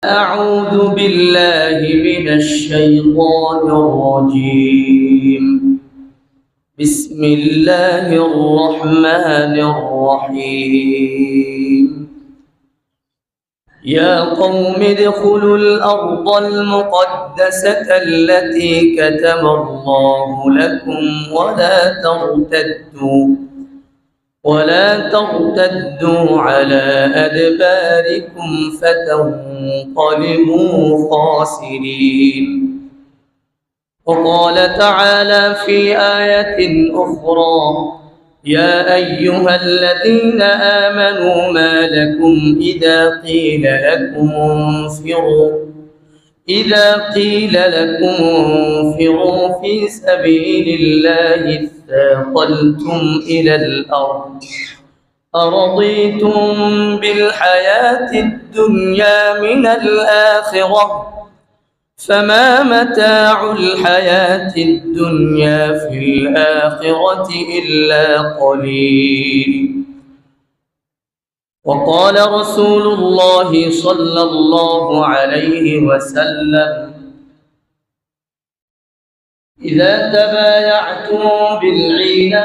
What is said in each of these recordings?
أعوذ بالله من الشيطان الرجيم. بسم الله الرحمن الرحيم. يا قوم ادخلوا الأرض المقدسة التي كتب الله لكم ولا ترتدوا على أدباركم فتنقلبوا خاسرين. وقال تعالى في آية أخرى: يا أيها الذين آمنوا ما لكم إذا قيل لكم انفروا في سبيل الله اثاقلتم إلى الأرض أرضيتم بالحياة الدنيا من الآخرة فما متاع الحياة الدنيا في الآخرة إلا قليل. وقال رسول الله صلى الله عليه وسلم: إذا تبايعتم بالعينة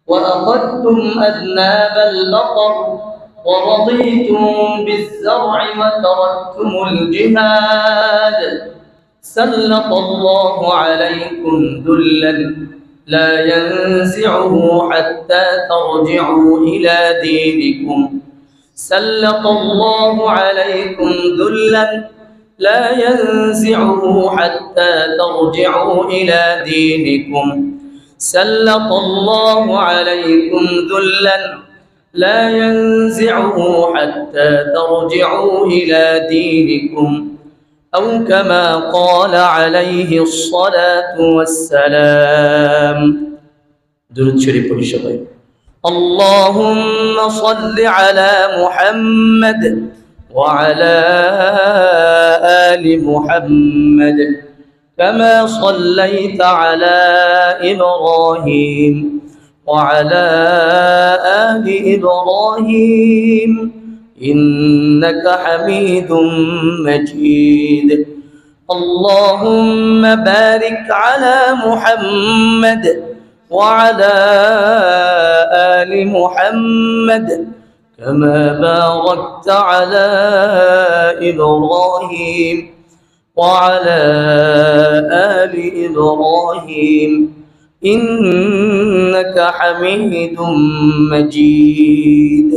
وأخذتم أذناب البقر ورضيتم بالزرع وتركتم الجهاد سلط الله عليكم ذلا لا ينزعه حتى ترجعوا إلى دينكم. سلط الله عليكم ذلا لا ينزعه حتى ترجعوا إلى دينكم. سلط الله عليكم ذلا لا ينزعه حتى ترجعوا إلى دينكم، أو كما قال عليه الصلاة والسلام. درود شريف الشباب. اللهم صل على محمد وعلى آل محمد كما صليت على إبراهيم وعلى آل إبراهيم إنك حميد مجيد. اللهم بارك على محمد وعلى آل محمد كما باركت على إبراهيم وعلى آل إبراهيم إنك حميد مجيد.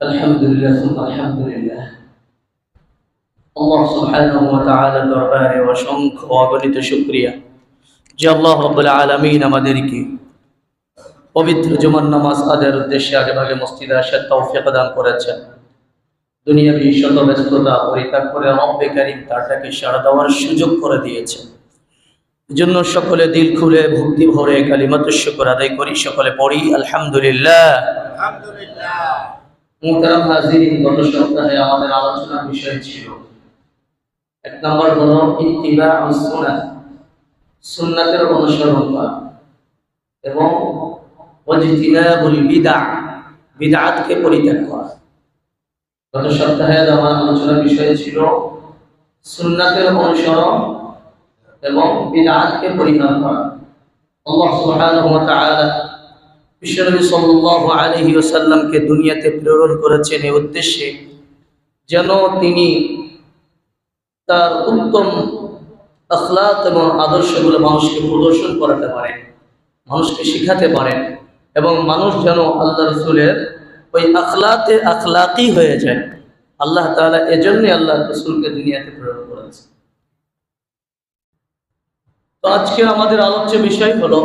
الحمد لله ثم الحمد لله. আল্লাহ সুবহানাহু ওয়া তাআলার দরবারে অসংখ্য অগণিত শুকরিয়া যে আল্লাহ রাব্বুল আলামিন আমাদেরকে পবিত্র জুমার নামাজ আদায়ের উদ্দেশ্যে আগেভাগে মসজিদে আসার তৌফিক দান করেছেন। দুনিয়াবি শত ব্যস্ততা পরিত্যাগ করে রব্বে কারীম তারটাকে সাড়া দেওয়ার সুযোগ করে দিয়েছেন। এজন্য সকলে দিল খুলে ভক্তি ভরে কালিমাতুশ শুকর আদায় করি। সকলে পড়ি আলহামদুলিল্লাহ। আলহামদুলিল্লাহ। মুহতারাম হাজিরিন, গত সপ্তাহে আমাদের আলোচনার বিষয় ছিল এক নম্বর হলো ইত্তিবাউস সুন্নাহ, সুন্নাতের অনুসরণ করা, এবং ওয়াজতিনাবুল বিদআহ, বিদআতকে পরিত্যাগ করা। গত সপ্তাহে আমার আলোচনার বিষয় ছিল সুন্নাতের অনুসরণ এবং বিদআতকে পরিহার করা। আল্লাহ সুবহানাহু ওয়া তাআলা বিশ্বনবী সাল্লাল্লাহু আলাইহি ওয়াসাল্লামকে দুনিয়াতে প্রেরণ করেছেন এই উদ্দেশ্যে যেন তিনি তার উত্তম আখলাক এবং আদর্শগুলো মানুষকে প্রদর্শন করাতে পারেন, মানুষকে শিখাতে পারেন, এবং মানুষ যেন আল্লাহ রাসূলের ওই আখলাকি হয়ে যায়। আল্লাহ তাআলা এজন্যই আল্লাহ রাসূলকে দুনিয়াতে প্রেরণ করেছেন। তো আজকে আমাদের আলোচ্য বিষয় হলো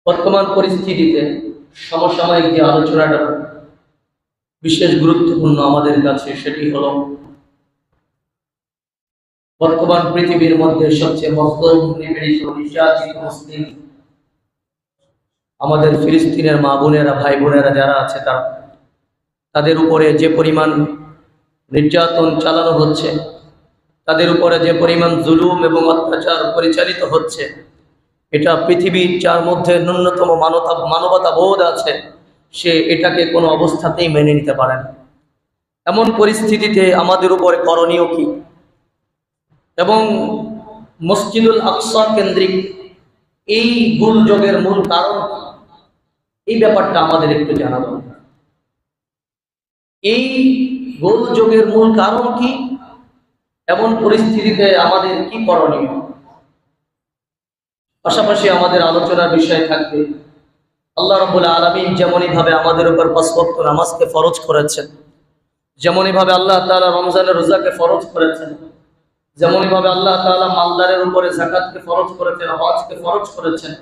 বর্তমান পরিস্থিতিতে সমসাময়িক যে আলোচনাটা বিশেষ গুরুত্বপূর্ণ আমাদের কাছে, সেটি হলো বর্তমান পৃথিবীর মধ্যে সবচেয়ে মজলুম, নিপীড়িত, নির্যাতিত মুসলিম আমাদের ফিলিস্তিনের মা বোনেরা, ভাই বোনেরা যারা আছে, তাদের উপরে যে পরিমাণ নির্যাতন চালানো হচ্ছে, তাদের উপরে যে পরিমাণ জুলুম এবং অত্যাচার পরিচালিত হচ্ছে, এটা পৃথিবীর যার মধ্যে ন্যূনতম মানবতা বোধ আছে সে এটাকে কোনো অবস্থাতেই মেনে নিতে পারে না। এমন পরিস্থিতিতে আমাদের উপরে করণীয় কি, এবং মসজিদুল আকসা কেন্দ্রিক এই গোলযোগের মূল কারণ কি, এই ব্যাপারটা আমাদের একটু জানা দরকার। এই গোলযোগের মূল কারণ কি, এমন পরিস্থিতিতে আমাদের কি করণীয়। পাশাপাশি আমাদের আলোচনার বিষয় থাকবে আল্লাহ রাব্বুল আলামিন যেমনই ভাবে আমাদের উপর ৫ ওয়াক্ত নামাজকে ফরজ করেছেন, যেমনই ভাবে আল্লাহ তাআলা রমজানের রোজাকে ফরজ করেছেন, যেমনই ভাবে আল্লাহ তাআলা মালদারের উপরে যাকাতকে ফরজ করেছেন, হজকে ফরজ করেছেন,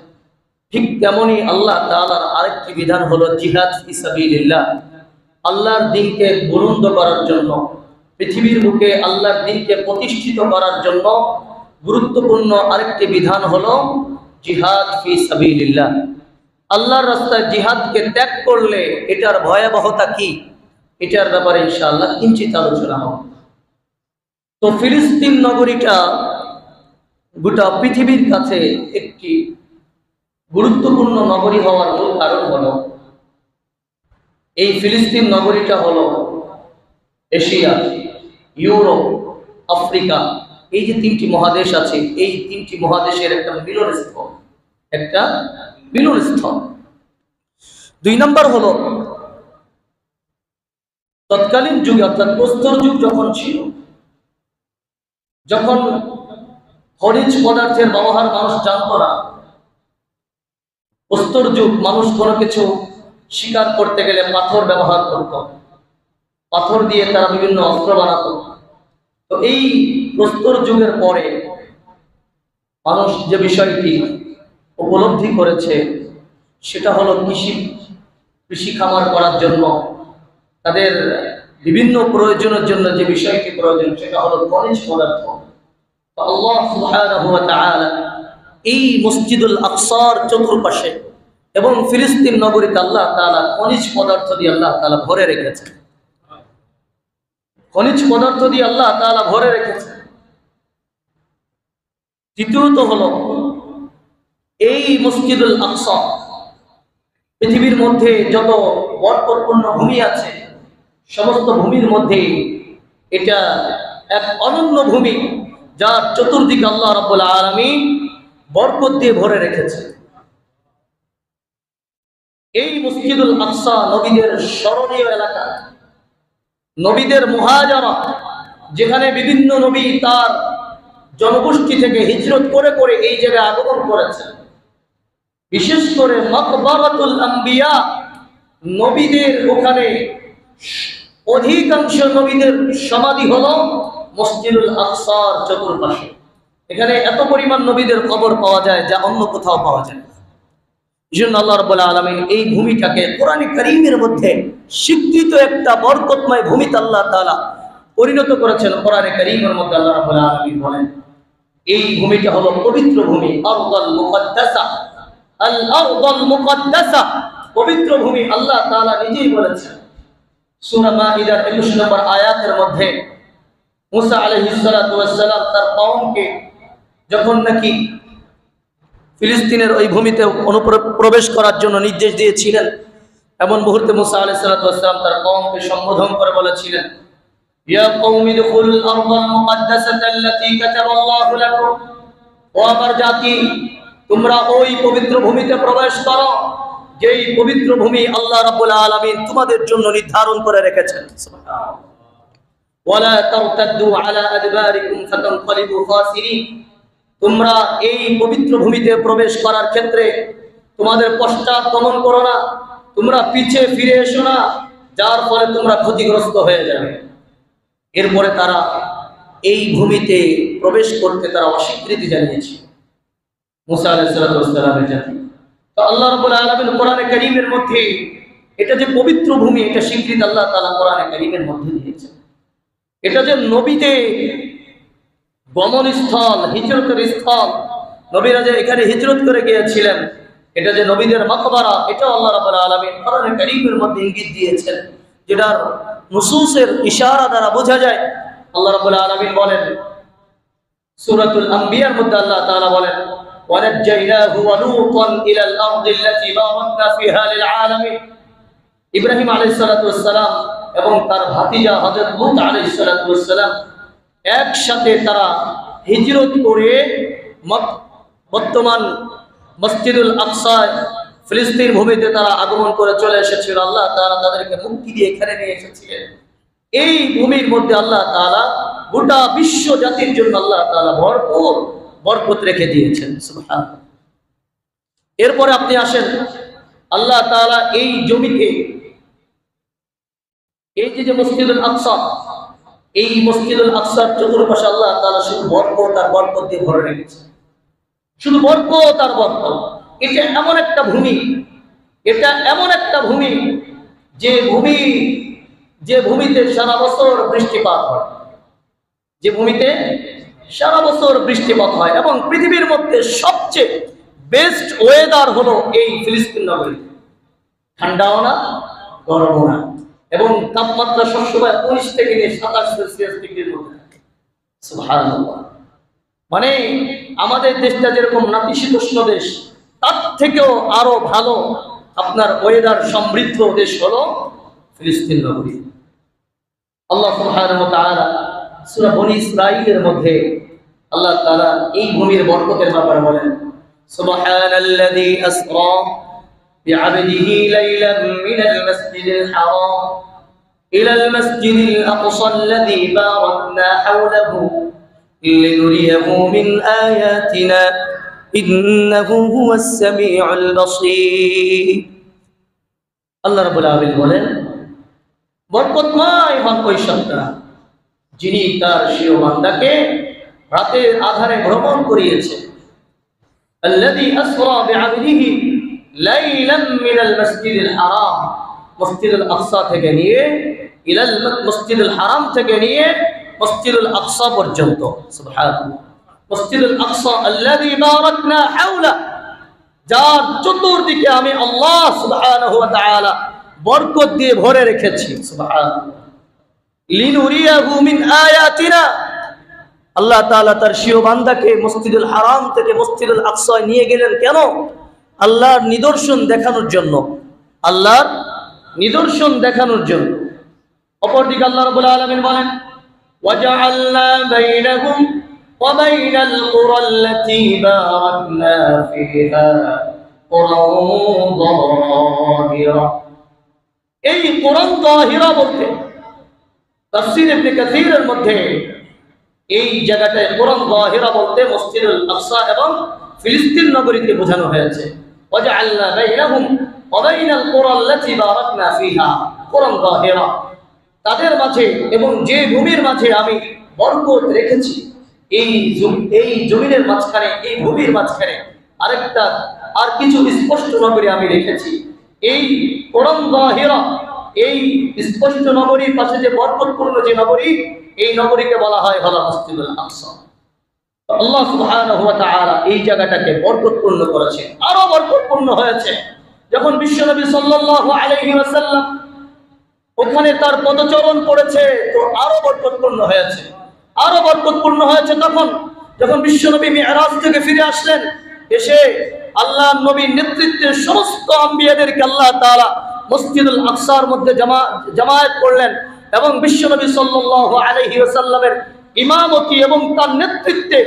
ঠিক তেমনি আল্লাহ তাআলার আরেকটি বিধান হলো জিহাদ ফি সাবিলিল্লাহ। আল্লাহর দ্বীনকে বুলন্দ করার জন্য, পৃথিবীর বুকে আল্লাহর দ্বীনকে প্রতিষ্ঠিত করার জন্য গুরুত্বপূর্ণ আরেকটি বিধান হলো জিহাদ ফি সাবিলিল্লাহ। আল্লাহর রাস্তায় জিহাদকে ত্যাগ করলে এটার ভয়াবহতা কি, এটার ব্যাপারে ইনশাআল্লাহ কিঞ্চিত আলোচনা হবে। তো ফিলিস্তিন নগরীটা গোটা পৃথিবীর কাছে একটি গুরুত্বপূর্ণ নগরী হওয়ার মূল কারণ হলো, এই ফিলিস্তিন নগরীটা হলো এশিয়া, ইউরোপ, আফ্রিকা, এই যে 3টি মহাদেশ আছে, এই 3টি মহাদেশের একটা মিলনস্থল, একটা মিলনস্থল। 2 নম্বর হলো তৎকালীন যুগে অর্থাৎ প্রস্তর যুগ যখন ছিল, যখন খনিজ পদার্থের ব্যবহার মানুষ জানত না, প্রস্তর যুগ মানুষ কোনো কিছু শিকার করতে গেলে পাথর ব্যবহার করত, পাথর দিয়ে তারা বিভিন্ন অস্ত্র বানাত। তো এই প্রস্তর যুগের পরে মানুষ যে বিষয়টি উপলব্ধি করেছে সেটা হলো কৃষি খামার করার জন্য তাদের বিভিন্ন প্রয়োজনের জন্য যে বিষয়টি প্রয়োজন সেটা হলো খনিজ পদার্থ। আল্লাহ সুবহানাহু ওয়া তাআলা এই মসজিদুল আকসার চতুর্পাশে এবং ফিলিস্তিন নগরীতে আল্লাহ তাআলা খনিজ পদার্থ দিয়ে আল্লাহ তাআলা ভরে রেখেছে, খনিজ পদার্থ দিয়ে আল্লাহ তাআলা ভরে রেখেছে। দ্বিতীয়ত হলো এই মসজিদুল আকসা পৃথিবীর মধ্যে যত বরকতপূর্ণ ভূমি আছে সমস্ত ভূমির মধ্যে এটা এক অনন্য ভূমি, যার চতুর্দিকে আল্লাহ রাব্বুল আলামিন বরকত দিয়ে ভরে রেখেছে। এই মসজিদুল আকসা নবীদের স্মরণীয় এলাকা, নবীদের মুহাজারা, যেখানে বিভিন্ন নবী তার জনগোষ্ঠী থেকে হিজরত করে করে এই জায়গায় আগমন করেছেন। বিশেষ করে মাকবারাতুল আম্বিয়া, নবীদের ওখানে অধিকাংশ নবীদের সমাধি হলো মসজিদুল আকসার চতুর্পাশে। এখানে এত পরিমাণ নবীদের কবর পাওয়া যায় যা অন্য কোথাও পাওয়া যায় না। এজন্য আল্লাহ রাব্বুল আলামিন এই ভূমিটাকে কোরআনে কারীমের মধ্যে স্বীকৃত একটা বরকতময় ভূমিতে আল্লাহ তাআলা পরিণত করেছেন। কোরআনে কারীমের মধ্যে আল্লাহ রাব্বুল আলামিন বলেন এই ভূমিটা হলো পবিত্র ভূমি, আরদাল মুকদ্দাসা, আল আরদাল মুকদ্দাসা, পবিত্র ভূমি। আল্লাহ তাআলা নিজেই বলেছেন সূরা মাঈদার 21 নম্বর আয়াতের মধ্যে, মুসা আলাইহিস সালাতু ওয়াস সালাম তার কওমকে যখন নাকি ফিলিস্তিনের ওই ভূমিতে অনুপ্রবেশ করার জন্য নির্দেশ দিয়েছিলেন, এমন মুহূর্তে মুসা আলাইহিস সালাতু ওয়াস সালাম তার কওমকে সম্বোধন করে বলেছিলেন, ইয়া কওমি দুখুলুল আরদাল মুকদ্দাসাতা আল্লাতী কাতাবাল্লাহু লাকুম, ও আমার জাতি তোমরা ওই পবিত্র ভূমিতে প্রবেশ করো যেই পবিত্র ভূমি আল্লাহ রাব্বুল আলামিন তোমাদের জন্য নির্ধারণ করে রেখেছেন। সুবহানাল্লাহ। ওয়ালা তারতাদ্দু আলা আদবারিকুম ফাতানকালিবু খাসিরিন, তোমরা এই পবিত্র ভূমিতে প্রবেশ করার ক্ষেত্রে তোমাদের পশ্চাৎ গমন করো না, তোমরা পিছে ফিরে এসো না, যার ফলে তোমরা ক্ষতিগ্রস্ত হয়ে যাবে। এরপরে তারা এই ভূমিতে প্রবেশ করতে তারা অস্বীকৃতি জানিয়েছে মুসা আলাইহিস সালামের জাতি। তো আল্লাহ রাব্বুল আলামিন কোরআনে কারীমের মধ্যে এটা যে পবিত্র ভূমি এটা স্বীকৃতি আল্লাহ তাআলা কোরআনে কারীমের মধ্যে দিয়েছেন। এটা যে নবীদের গমনস্থল, হিজরতের স্থল, নবীরা যে এখানে হিজরত করে গিয়েছিলেন, এটা যে নবীদের মাকবারা, এটাও আল্লাহ রাব্বুল আলামিন কোরআনে কারীমের মধ্যে ইঙ্গিত দিয়েছেন, যেটার নুসুসের ইশারা দ্বারা বোঝা যায়। আল্লাহ রাব্বুল আলামিন বলেন সূরাতুল আম্বিয়ার মধ্যে আল্লাহ তাআলা বলেন, ওয়ানাজ্জাইনাহু ওয়া লূতান ইলাল আরদি আল্লাতী বারাকনা ফিহা লিল আলামিন, ইব্রাহিম আলাইহিস সালাতু ওয়াস সালাম এবং তার ভাতিজা হযরত লূত আলাইহিস সালাতু ওয়াস সালাম একসাথে তারা হিজরত করে বর্তমান মসজিদুল আকসা ফিলিস্তিন ভূমিতে তারা আগমন করে চলে এসেছিল। আল্লাহ তাআলা তাদেরকে মুক্তি দিয়ে এখানে নিয়ে এসেছিলেন। এই ভূমির মধ্যে আল্লাহ তাআলা গোটা বিশ্ব জাতির জন্য আল্লাহ তাআলা ভরপুর বরকত রেখে দিয়েছেন। সুবহানাল্লাহ। এরপরে আপনি আসেন, আল্লাহ তাআলা এই জমিকে, এই যে মসজিদুল আকসা, এই মসজিদুল আকসার চতুর্পাশে আল্লাহ তাআলা শুধু বরকত আর বরকত দিয়ে ভরে রেখেছে, শুধু বরকত আর বরকত। এটা এমন একটা ভূমি, এটা এমন একটা ভূমি যে ভূমিতে সারা বছর বৃষ্টিপাত হয়, যে ভূমিতে সারা বছর বৃষ্টিপাত হয় এবং পৃথিবীর মধ্যে সবচেয়ে বেস্ট ওয়েদার হলো এই ফিলিস্তিন নগরী। ঠান্ডাও না, গরমও না, এবং তাপমাত্রা সবসময় 19 থেকে 27 সেলসিয়াস ডিগ্রির মধ্যে থাকে। সুবহানাল্লাহ। মানে আমাদের দেশটা যেরকম নাতিশীতোষ্ণ দেশ, তার থেকেও আরো ভালো আপনার ওয়েদার সমৃদ্ধ দেশ হলো ফিলিস্তিন নগরী। আল্লাহ সুবহানাহু ওয়া তাআলা সূরা বনী ইসরাঈলের মধ্যে আল্লাহ তাআলা এই ভূমির বরকতের ব্যাপারে বলেন, সুবহানাল্লাযী আসরা বি'আবদিহি লাইলাম মিনাল মাসজিদিল হারাম ইলাল মাসজিদিল আকসাল্লাযী বারাকনা হাওলাহু লিনুরিয়াহু মিন আয়াতিনা ইন্নাহু হুয়াস সামিউল বাসীর। আল্লাহ রাব্বুল আলামিন বলেন, বরকতময় হন ওই সত্তা যিনি তার প্রিয় বান্দাকে রাতের আধারে ভ্রমণ করিয়েছে। আল্লাযী আসরা বি'আবদিহি লাইলাম মিনাল মাসজিদিল হারাম, মসজিদুল আকসা থেকে নিয়ে ইলাল মসজিদুল হারাম থেকে নিয়ে মসজিদুল আকসা পর্যন্ত। সুবহানাল্লাহ। মসজিদুল আকসা আল্লাযী বারাকনা হাওলা, যার চতুর্দিকে আমি আল্লাহ সুবহানাহু ওয়া তাআলা বরকত দিয়ে ভরে রেখেছি। সুবহানাল্লাহ। লিনুরিয়াহু মিন আয়াতিনা, আল্লাহ তাআলা তার প্রিয় বান্দাকে মসজিদুল হারাম থেকে মসজিদুল আকসায় নিয়ে গেলেন কেন? আল্লাহর নিদর্শন দেখানোর জন্য, আল্লাহর নিদর্শন দেখানোর জন্য। অপরদিকে আল্লাহ রাব্বুল আলামিন বলেন, ওয়াজআলনা বাইনাহুম ওয়া বাইনাল কুরাল্লাতী বারাকনা ফিহা কুরান যাহিরা। এই কুরান যাহিরা বলতে তাফসীর ইবনে কাসীরের মধ্যে এই জায়গাটায় কুরান যাহিরা বলতে মসজিদুল আকসা এবং ফিলিস্তিন নগরীকে বোঝানো হয়েছে। ওয়াজআলনা বাইনাহুম ওয়া বাইনাল কুরাল্লাতী বারাকনা ফিহা কুরান যাহিরা, তাদের মাঝে এবং যে ভূমির মাঝে আমি বরকত রেখেছি, এই জমিনের মাঝখানে, এই ভূমির মাঝখানে আরেকটা আর কিছু স্পষ্ট নগরী আমি রেখেছি। এই কুরান যাহিরা, এই স্পষ্ট নগরীর পাশে যে বরকতপূর্ণ যে নগরী, এই নগরীকে বলা হয় হলো মসজিদুল আকসা। আল্লাহ সুবহানাহু ওয়া তাআলা এই জায়গাটাকে বরকতপূর্ণ করেছে, আরো বরকতপূর্ণ হয়েছে যখন বিশ্বনবী সাল্লাল্লাহু আলাইহি ওয়াসাল্লাম ওখানে তার পদচরণ করেছে, তো আরো বরকতপূর্ণ হয়েছে, আরো বরকতপূর্ণ হয়েছে তখন যখন বিশ্বনবী মিরাজ থেকে ফিরে আসলেন, এসে আল্লাহর নবীর নেতৃত্বে সমস্ত আম্বিয়াদেরকে আল্লাহ তাআলা মসজিদুল আকসার মধ্যে জামায়াত করলেন এবং বিশ্বনবী সাল্লাল্লাহু আলাইহি ওয়াসাল্লামের ইমামতি এবং তার নেতৃত্বে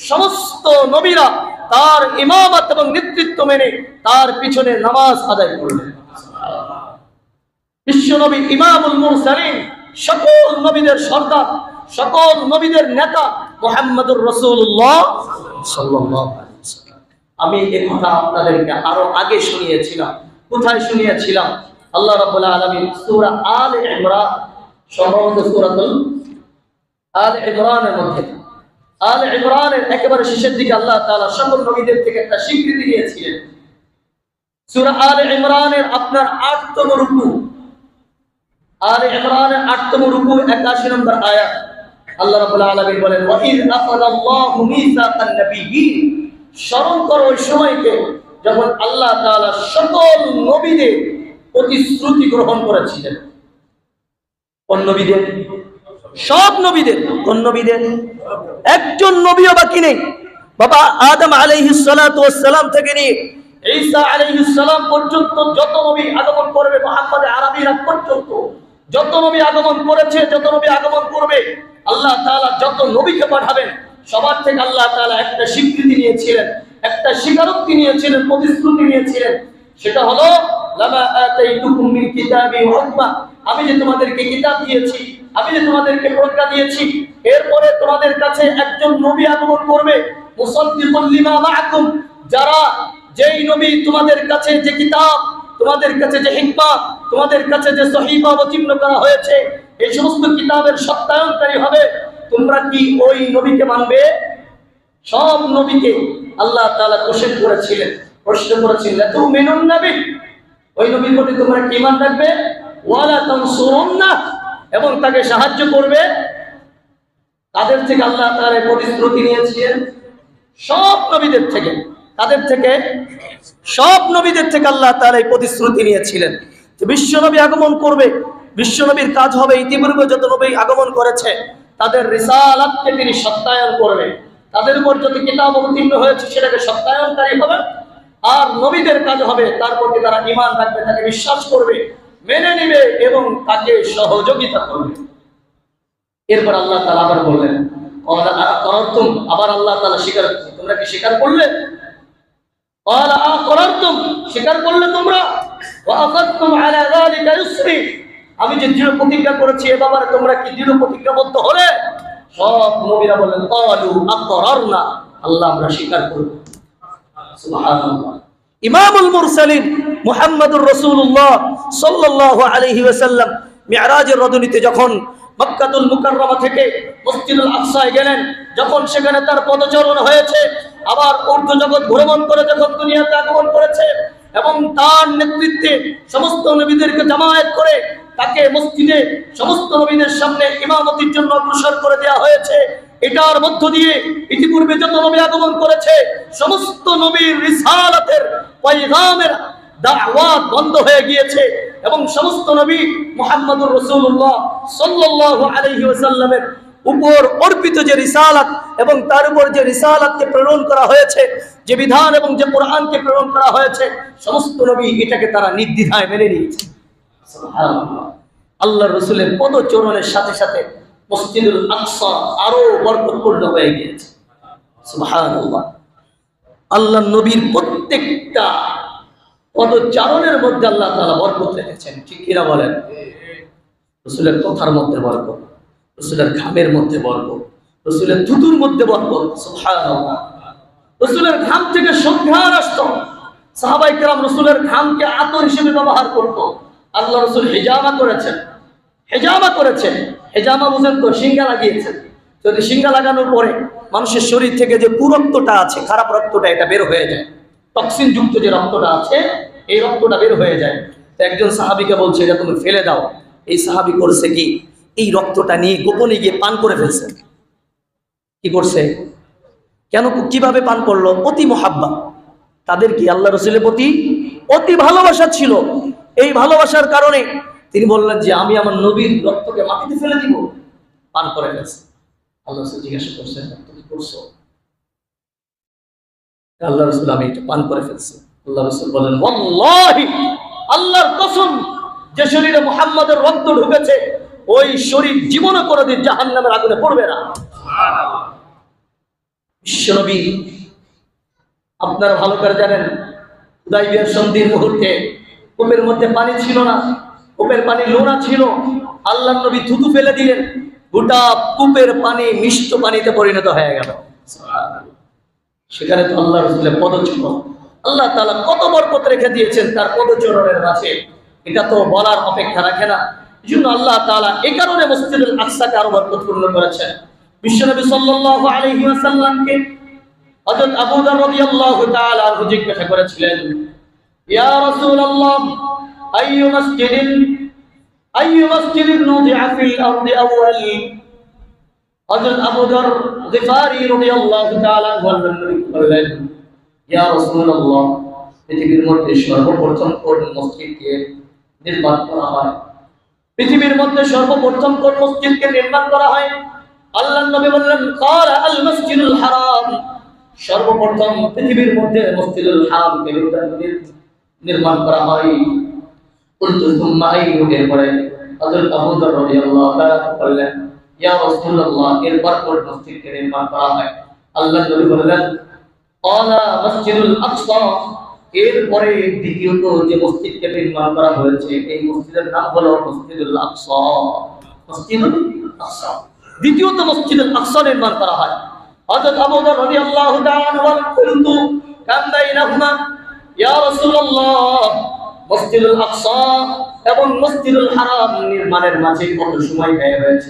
সমস্ত নবীরা তার ইমামত এবং নেতৃত্ব মেনে তার পিছনে নামাজ আদায় করলেন। বিশ্বনবী ইমামুল মুরসালিন, সকল নবীদের সর্দার, সকল নবীদের নেতা মুহাম্মদুর রাসূলুল্লাহ সাল্লাল্লাহু আলাইহি ওয়াসাল্লাম। আমি এই কথা আপনাদেরকে আরো আগে শুনিয়েছিলাম। কোথায় শুনিয়েছিলাম? আল্লাহ রাব্বুল আলামিন সূরা আলে ইমরান, সম্ভবত সূরাতুল আলে ইমরানের মধ্যে, আলে ইমরানের একেবারে শেষের দিকে আল্লাহ তাআলা সকল নবীদের থেকে একটা স্বীকৃতি দিয়েছিলেন। সূরা আলে ইমরানের আপনার ৮তম রুকু, আলে ইমরানের ৮তম রুকু ৮১ নম্বর আয়াত, আল্লাহ রাব্বুল আলামিন বলেন, ওয়া ইয আখাযাল্লাহু মিসাকান নাবিয়্যিন, স্মরণ করো ওই সময়কে যখন আল্লাহ তাআলা সকল নবীদের প্রতিশ্রুতি গ্রহণ করেছিলেন। কোন নবীদের? সব নবীদের। কোন নবীদের? একজন নবীও বাকি নেই। বাবা আদম আলাইহিস সালাতু ওয়াস সালাম থেকে নিয়ে ঈসা আলাইহিস সালাম পর্যন্ত যত নবী আগমন করবে, মুহাম্মদ আরবীর আগ পর্যন্ত যত নবী আগমন করেছে, যত নবী আগমন করবে, আল্লাহ তাআলা যত নবীকে পাঠাবেন সবার থেকে আল্লাহ তাআলা একটা স্বীকৃতি নিয়েছিলেন, একটা স্বীকারোক্তি নিয়েছিলেন, প্রতিশ্রুতি নিয়েছিলেন। সেটা হলো লামা আতাইতুকুম মিন কিতাবি ওয়া হুকমা, আমি যে তোমাদেরকে কিতাব দিয়েছি, আমি যে তোমাদেরকে প্রজ্ঞা দিয়েছি, এরপরে তোমাদের কাছে একজন নবী আগমন করবে, মুসাদ্দিকুল লিমা মাআকুম, যারা যেই নবী তোমাদের কাছে যে কিতাব, তোমাদের কাছে যে হিকমত, তোমাদের কাছে যে সহিফা অবতীর্ণ করা হয়েছে, এই সমস্ত কিতাবের সত্যায়নকারী হবে। তোমরা কি ওই নবীকে মানবে? সব নবীকে আল্লাহ তাআলা কোশ্চেন করেছিলেন, প্রশ্ন করেছিলেন, তুমিনুন নবী, ওই নবীর প্রতি তোমরা কি ঈমান রাখবে? ওয়ালা তানসুরুন্নাহ, এবং তাকে সাহায্য করবে। তাদের থেকে আল্লাহ তাআলা প্রতিশ্রুতি নিয়েছিলেন, সব নবীদের থেকে। তাদের থেকে, সব নবীদের থেকে আল্লাহ তাআলা এই প্রতিশ্রুতি নিয়েছিলেন যে বিশ্ব নবী আগমন করবে, বিশ্ব নবীর কাজ হবে ইতিপূর্বে যত নবী আগমন করেছে তাদের রিসালাতকে তিনি সত্যায়ন করবে, তাদের উপর যত কিতাব অবতীর্ণ হয়েছে সেটাকে সত্যায়নকারী হবে। আর নবীদের কাজ হবে তার প্রতি তারা ঈমান রাখবে, তাকে বিশ্বাস করবে, মেনে নিবে এবং তাকে সহযোগিতা করবে। এরপর আল্লাহ তাআলা আবার বললেন, আবার আল্লাহ তাআলা স্বীকার, তোমরা কি স্বীকার করলে? স্বীকার করলে তোমরা? আমি যে দৃঢ় প্রতিজ্ঞা করেছি এ ব্যাপারে তোমরা কি দৃঢ় প্রতিজ্ঞাবদ্ধ হলে? সব নবীরা বললেন আল্লাহ আমরা স্বীকার করব। সুবহানাল্লাহ। ইমামুল মুরসালিন মুহাম্মদুর রাসূলুল্লাহ সাল্লাল্লাহু আলাইহি ওয়াসাল্লাম মিরাজের রজনীতে যখন মক্কাতুল মুকাররমা থেকে মসজিদুল আকসায় গেলেন, যখন সেখানে তার পদচারণ হয়েছে, আবার ঊর্ধ্ব জগৎ ভ্রমণ করে যখন দুনিয়াতে আগমন করেছে এবং তার নেতৃত্বে সমস্ত নবীদেরকে জামায়াত করে তাকে মসজিদে সমস্ত নবীদের সামনে ইমামতির জন্য অগ্রসর করে দেওয়া হয়েছে, এটার মধ্য দিয়ে ইতিপূর্বে যত নবী আগমন করেছে সমস্ত নবীর রিসালাতের পয়গামের দাওয়াত বন্ধ হয়ে গিয়েছে এবং সমস্ত নবী মুহাম্মদুর রাসূলুল্লাহ সাল্লাল্লাহু আলাইহি ওয়াসাল্লামের উপর অর্পিত যে রিসালাত এবং তার উপর যে রিসালাতকে প্রেরণ করা হয়েছে, যে বিধান এবং যে কোরআনকে প্রেরণ করা হয়েছে, সমস্ত নবী এটাকে তারা নির্দ্বিধায় মেনে নিয়েছে। সুবহানাল্লাহ। আল্লাহর রাসূলের পদচরণের সাথে সাথে মসজিদুল আকসা আরো বরকতপূর্ণ হয়ে গিয়েছে। সুবহানাল্লাহ। আল্লাহর নবীর প্রত্যেকটা পদচারণের মধ্যে আল্লাহ তাআলা বরকত রেখেছেন, ঠিক কিনা বলেন? রাসূলের কথার মধ্যে বরকত, রাসূলের ঘামের মধ্যে বরকত, রাসূলের থুতুর মধ্যে বরকত। সুবহানাল্লাহ। রাসূলের ঘাম থেকে সুঘ্রাণ আসতো, সাহাবায়ে কেরাম রাসূলের ঘামকে আতর হিসেবে ব্যবহার করত। আল্লাহ রাসূল হিজামা করেছেন, হেজামা করেছেন। হেজামা বুঝেন তো? সিঙ্গা লাগিয়েছেন। যদি সিঙ্গা লাগানোর পরে মানুষের শরীর থেকে যে কুরক্তটা আছে, খারাপ রক্তটা, এটা বের হয়ে যায়, টক্সিন যুক্ত যে রক্তটা আছে এই রক্তটা বের হয়ে যায়। তো একজন সাহাবীকে বলছে এটা তুমি ফেলে দাও। এই সাহাবী করছে কি, এই রক্তটা নিয়ে গোপনে গিয়ে পান করে ফেলছে। কি করছে? কেন, কিভাবে পান করলো? অতি মুহাব্বা, তাদের কি আল্লাহ রাসূলের প্রতি অতি ভালোবাসা ছিল। এই ভালোবাসার কারণে তিনি বললেন যে আমি আমার নবীর রক্তকে মাটিতে ফেলে দিব, পান করে ফেলছে। আল্লাহ রাসূল জিজ্ঞাসা করছেন তুমি করছো? আল্লাহ রাসূল আমি এটা পান করে ফেলছি। আল্লাহ রাসূল বলেন ওয়াল্লাহি, আল্লাহর কসম, যে শরীরে মুহাম্মাদের রক্ত ঢুকেছে ওই শরীর জীবনে কোনোদিন জাহান্নামের আগুনে পড়বে না। সুবহানাল্লাহ। বিশ্বনবী আপনারা ভালো করে জানেন, হুদায়বিয়ার সন্ধির মুহূর্তে কূপের মধ্যে পানি ছিল না, কূপের পানি লোনা ছিল। আল্লাহর নবী থুতু ফেলে দিলেন, গোটা কূপের পানি মিষ্ট পানিতে পরিণত হয়ে গেল। সেখানে তো আল্লাহ রাসূলের পদচরণ, আল্লাহ তাআলা কত বরকত রেখে দিয়েছেন তার পদচরণের মাঝে, এটা তো বলার অপেক্ষা রাখে না। এজন্য আল্লাহ তাআলা এই কারণে মসজিদুল আকসাকে আরো বরকতপূর্ণ করেছেন। বিশ্বনবী সাল্লাল্লাহু আলাইহি ওয়াসাল্লামকে হযরত আবু যর রাদিয়াল্লাহু তাআলা আনহু জিজ্ঞাসা করেছিলেন, ইয়া রাসূলুল্লাহ, আইয়ু মাসজিদিন নুদিআ ফিল আরদি আউয়াল। হযরত আবু যর গিফারি রাদিয়াল্লাহু তাআলা বললেন, ইয়া রাসূলুল্লাহ, পৃথিবীর মধ্যে সর্বপ্রথম কোন মসজিদকে নির্মাণ করা হয়? পৃথিবীর মধ্যে সর্বপ্রথম কোন মসজিদকে নির্মাণ করা হয়? আল্লাহর নবী বললেন, ক্বালা আল মসজিদুল হারাম। সর্বপ্রথম পৃথিবীর মধ্যে মসজিদুল হারামকে নির্মাণ করা হয়। কুলতু সুম্মা আইয়ু, এরপরে হযরত আবু যর রাদিয়াল্লাহু তাআলা বললেন, ইয়া রাসূলুল্লাহ, এরপর কোন মসজিদকে নির্মাণ করা হয়? আল্লাহর নবী বললেন, ক্বালা মসজিদুল আকসা। এরপরে দ্বিতীয়ত যে মসজিদকে নির্মাণ করা হয়েছে এই মসজিদের নাম হলো মসজিদুল আকসা। মসজিদুল আকসা, দ্বিতীয়ত মসজিদুল আকসা নির্মাণ করা হয়। হযরত আবু যর রাদিয়াল্লাহু তাআলা বলেন, কুলতু কাম বাইনাহুমা ইয়া রাসূলুল্লাহ, মসজিদুল আকসা এবং মসজিদুল হারাম নির্মাণের মাঝে কত সময় ব্যয় হয়েছে,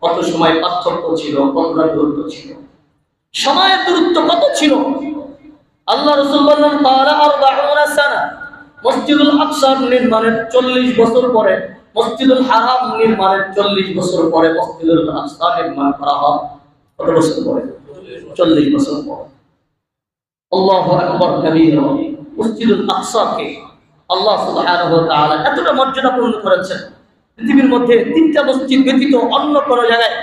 কত সময় পার্থক্য ছিল, কতটা দূরত্ব ছিল, সময়ের দূরত্ব কত ছিল? আল্লাহ রাসূল বললেন, ক্বালা 40 সানা। মসজিদুল আকসা নির্মাণের 40 বছর পরে, মসজিদুল হারাম নির্মাণের 40 বছর পরে মসজিদুল আকসা নির্মাণ করা হয়। কত বছর পরে? 40 বছর পরে। আল্লাহু আকবার কাবীরা। মসজিদুল আকসাকে আল্লাহ সুবহানাহু ওয়া তাআলা এতটা মর্যাদাপূর্ণ করেছেন, পৃথিবীর মধ্যে 3টা মসজিদ ব্যতীত অন্য কোনো জায়গায়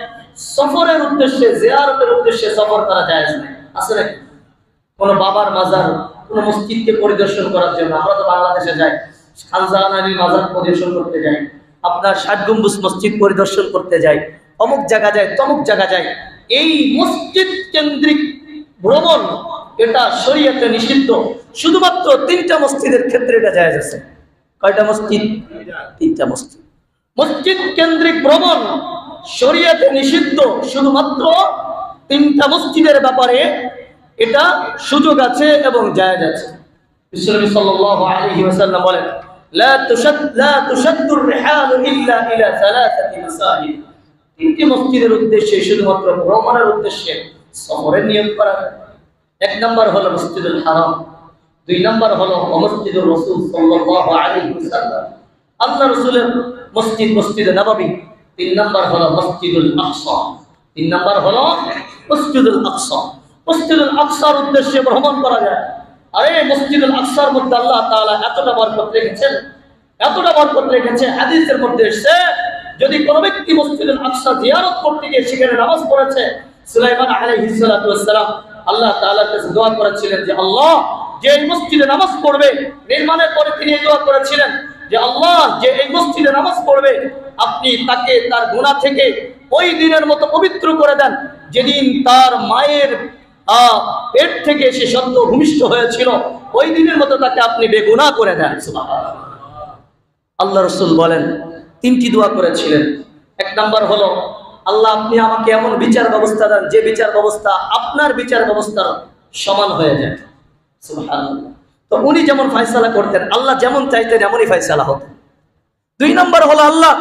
সফরের উদ্দেশ্যে, জিয়ারতের উদ্দেশ্যে সফর করা জায়েজ নয়। আছে নাকি? কোন বাবার মাজার, কোন মসজিদকে পরিদর্শন করার জন্য আমরা তো বাংলাদেশে যাই, খানজাহান আলীর মাজার পরিদর্শন করতে যাই, আপনার ষাট গম্বুজ মসজিদ পরিদর্শন করতে যাই, অমুক জায়গা যায়, তমুক জায়গা যায়। এই মসজিদ কেন্দ্রিক ভ্রমণ এটা শরীয়তে নিষিদ্ধ। শুধুমাত্র 3টা মসজিদের ক্ষেত্রে এটা জায়েজ আছে। কয়টা মসজিদ? 3টা মসজিদ। মসজিদ কেন্দ্রিক ভ্রমণ শরীয়তে নিষিদ্ধ, শুধুমাত্র 3টা মসজিদের ব্যাপারে এটা সুযোগ আছে এবং জায়েজ আছে। বিশ্বনবী সাল্লাল্লাহু আলাইহি ওয়াসাল্লাম বলেন, লা তুশাদ্দুর রিহাল ইল্লা ইলা সালাসাতি মাসাজিদ। 3টি মসজিদের উদ্দেশ্যে, শুধুমাত্র ভ্রমণের উদ্দেশ্যে সফরের নিয়ত করা হয়। 1 নম্বর হলো মসজিদুল হারাম, 2 নম্বর হলো মসজিদুর রাসূল সাল্লাল্লাহু আলাইহি ওয়াসাল্লাম, আল্লাহ রাসূলের মসজিদ, মসজিদে নববী। 3 নম্বর হলো মসজিদুল আকসা। 3 নম্বর হলো মসজিদুল আকসা। মসজিদুল আকসার উদ্দেশ্যে ভ্রমণ করা যায়। আর এই মসজিদুল আকসার মধ্যে আল্লাহ তাআলা এতটা বরকত রেখেছেন, এতটা বরকত রেখেছে, হাদিসের মধ্যে এসেছে, যদি কোনো ব্যক্তি মসজিদুল আকসা জিয়ারত করতে গিয়ে সেখানে নামাজ পড়েছে, সুলাইমান আলাইহিস সালাতু ওয়াস সালাম আল্লাহ তাআলার কাছে দোয়া করেছিলেন যে আল্লাহ, যে এই মসজিদে নামাজ পড়বে, নির্মাণের পরে তিনি এই দোয়া করেছিলেন যে আল্লাহ, যে এই মসজিদে নামাজ পড়বে আপনি তাকে তার গুনাহ থেকে ওই দিনের মতো পবিত্র করে দেন যেদিন তার মায়ের পেট থেকে সে সদ্য ভূমিষ্ঠ হয়েছিল, ওই দিনের মতো তাকে আপনি বেগুনাহ করে দেন। সুবহানাল্লাহ। আল্লাহ রাসূল বলেন 3টি দোয়া করেছিলেন। 1 নম্বর হলো, আল্লাহ আপনি আমাকে এমন বিচার ব্যবস্থা দেন যে বিচার ব্যবস্থা আপনার বিচার ব্যবস্থার সমান হয়ে যায়। সুবহানাল্লাহ। তো উনি যেমন ফয়সালা করতেন, আল্লাহ যেমন চাইতেন এমনই ফয়সালা হতো। 2 নম্বর হলো, আল্লাহ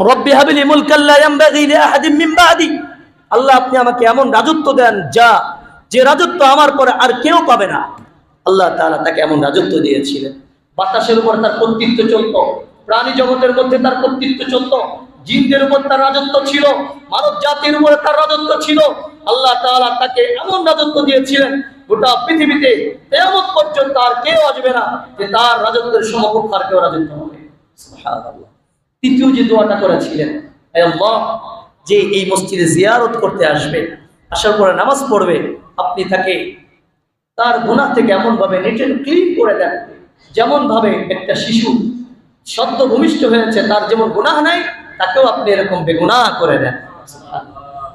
রব্বি হাবলি মুলকান লা ইয়ানবাগি লিআহাদিন মিন বা'দি। আল্লাহ আপনি আমাকে এমন রাজত্ব দেন যে রাজত্ব আমার পরে আর কেউ পাবে না। আল্লাহ তাআলা তাকে এমন রাজত্ব দিয়েছিলেন। বাতাসের উপর তার কর্তৃত্ব চলতো, প্রাণী জগতের মধ্যে তার কর্তৃত্ব চলতো, জিনদের উপর তার রাজত্ব ছিল, মানব জাতির উপর তার রাজত্ব ছিল। আল্লাহ তাআলা তাকে এমন রাজত্ব দিয়েছিলেন, গোটা পৃথিবীতে কিয়ামত পর্যন্ত আর কেউ আসবে না যে তার রাজত্বের সমকক্ষ আর কেউ রাজত্ব হবে। সুবহানাল্লাহ। তৃতীয় যে দোয়াটা করেছিলেন, হে আল্লাহ, যে এই মসজিদে জিয়ারত করতে আসবে, আসার পরে নামাজ পড়বে, আপনি তাকে তার গুনাহ থেকে এমন ভাবে নিট এন্ড ক্লিন করে দেন, যেমন ভাবে একটা শিশু সদ্য ভূমিষ্ঠ হয়েছে, তার যেমন গুনাহ নাই, তাকেও আপনি এরকম বেগুনাহ করে দেন।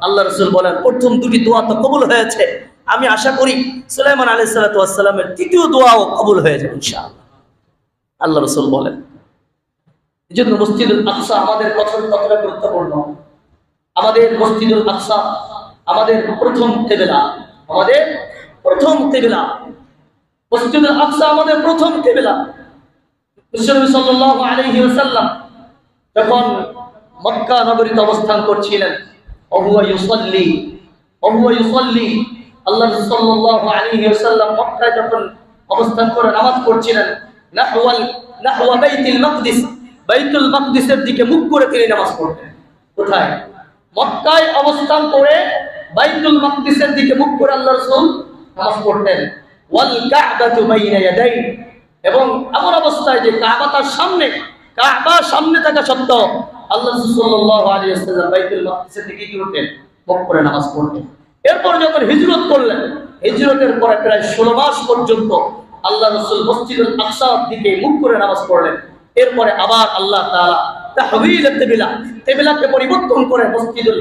আল্লাহ রাসূল বলেন, প্রথম 2টি দোয়া তো কবুল হয়েছে, আমি আশা করি সুলাইমান আলাইহিস সালাতু ওয়াস সালামের 3য় দোয়াও কবুল হয়ে যাবে ইনশাআল্লাহ। আল্লাহ রাসূল বলেন, এজন্য মসজিদুল আকসা আমাদের কতটা গুরুত্বপূর্ণ। আমাদের মসজিদুল আকসা আমাদের প্রথম কিবলা, আমাদের প্রথম কিবলা। মসজিদুল আকসা আমাদের প্রথম কিবলা। বিশ্বনবী সাল্লাল্লাহু আলাইহি ওয়াসাল্লাম যখন মক্কা নগরীতে অবস্থান করছিলেন, ওহুয়া ইউসাল্লি, আল্লাহ রাসূল সাল্লাল্লাহু আলাইহি ওয়াসাল্লাম মক্কায় যখন অবস্থান করে নামাজ পড়ছিলেন, নাহওয়া বাইতুল মাকদিস, বাইতুল মাকদিসের দিকে মুখ করে তিনি নামাজ পড়তেন। কোথায়? মক্কায় অবস্থান করে বাইতুল মাকদিসের দিকে মুখ করে আল্লাহ রাসূল নামাজ পড়তেন। ওয়াল কা'বাতু বাইনা ইয়াদাই, এবং এমন অবস্থায় যে কাবা তার সামনে, কাবা সামনে থাকা সত্ত্বেও আল্লাহ রাসূল সাল্লাল্লাহু আলাইহি ওয়াসাল্লাম বাইতুল মাকদিসের দিকে কি করতেন? মুখ করে নামাজ পড়তেন। এরপর যখন হিজরত করলেন, হিজরতের পরে প্রায় 16 মাস পর্যন্ত আল্লাহ রাসূল মসজিদুল আকসার দিকে মুখ করে নামাজ পড়লেন। এরপরে আবার আল্লাহ তাআলা তাহওয়িল কিবলাকে পরিবর্তন করে মসজিদুল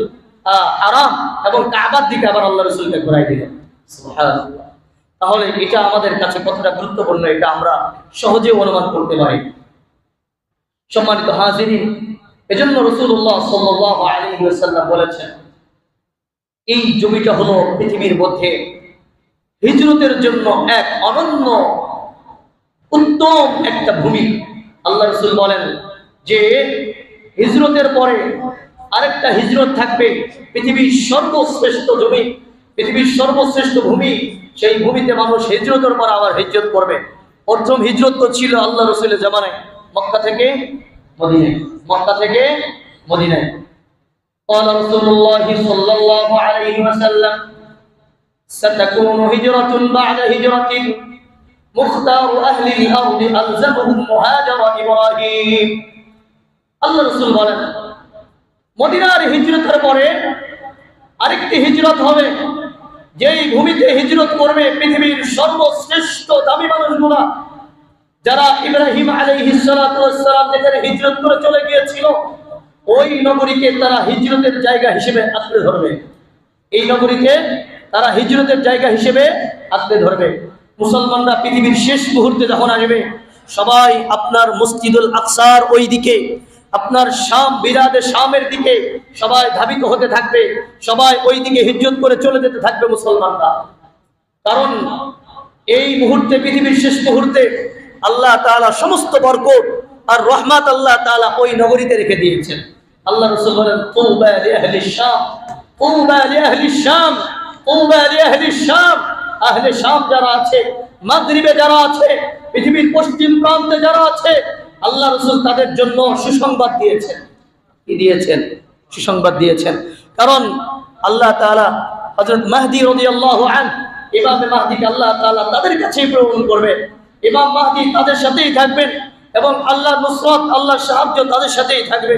হারাম এবং কাবার দিকে আবার আল্লাহ রাসূলকে ঘোরাই দিলেন। সুবহানাল্লাহ। তাহলে এটা আমাদের কাছে কতটা গুরুত্বপূর্ণ এটা আমরা সহজে অনুমান করতে পারি। সম্মানিত হাজিরিন, এজন্য রাসূলুল্লাহ সাল্লাল্লাহু আলাইহি ওয়াসাল্লাম বলেছেন, এই জমিটা হলো পৃথিবীর মধ্যে হিজরতের জন্য এক অনন্য উত্তম একটা ভূমি। আল্লাহ রাসূল বলেন যে হিজরতের পরে আরেকটা হিজরত থাকবে, পৃথিবীর সর্বশ্রেষ্ঠ জমি, পৃথিবীর সর্বশ্রেষ্ঠ ভূমি। সেই ভূমিতে মানুষ হিজরতের পর আবার হিজরত করবে। প্রথম হিজরত তো ছিল আল্লাহ রাসূলের জামানায়, মক্কা থেকে মদিনায়, মক্কা থেকে মদিনায়। قال رسول الله صلى الله عليه وسلم ستكون هجرة بعد هجرة مختار أهل الأرض ألزمهم مهاجر إبراهيم। আল্লাহ রাসূল বলেন, মদিনার হিজরতের পরে আরেকটি হিজরত হবে, যেই ভূমিতে হিজরত করবে পৃথিবীর সর্বশ্রেষ্ঠ দামি মানুষগুলা, যারা ইব্রাহিম আলাইহিস সালাতু ওয়াস সালাম যেখানে হিজরত করে চলে গিয়েছিল, ওই নগরীকে তারা হিজরতের জায়গা হিসেবে আঁকড়ে ধরবে। এই নগরীকে তারা হিজরতের জায়গা হিসেবে আঁকড়ে ধরবে। মুসলমানরা পৃথিবীর শেষ মুহূর্তে যখন আসবে, সবাই আপনার মসজিদুল আকসার ওই দিকে, আপনার শাম, বিলাদে শামের দিকে সবাই ধাবিত হতে থাকবে, সবাই ওই দিকে হিজরত করে চলে যেতে থাকবে মুসলমানরা। কারণ এই মুহূর্তে, পৃথিবীর শেষ মুহূর্তে আল্লাহ তাআলা সমস্ত বরকত আর রহমত আল্লাহ তাআলা ওই নগরীতে রেখে দিয়েছেন। আল্লাহ রাসূল বলেন, তুবা লিআহলিশ শাম, তুবা লিআহলিশ শাম, তুবা লিআহলিশ শাম। আহলে শাম যারা আছে, মাগরিবে যারা আছে, পৃথিবীর পশ্চিম প্রান্তে যারা আছে, আল্লাহ রাসূল তাদের জন্য সুসংবাদ দিয়েছেন। কি দিয়েছেন? সুসংবাদ দিয়েছেন। কারণ আল্লাহ তাআলা হযরত মাহদী রাদিয়াল্লাহু আনহু, ইমামে মাহদীকে আল্লাহ তাআলা তাদের কাছেই প্রেরণ করবে। ইমাম মাহদী তাদের সাথেই থাকবেন এবং আল্লাহর নুসরত, আল্লাহর সাহায্য তাদের সাথেই থাকবে।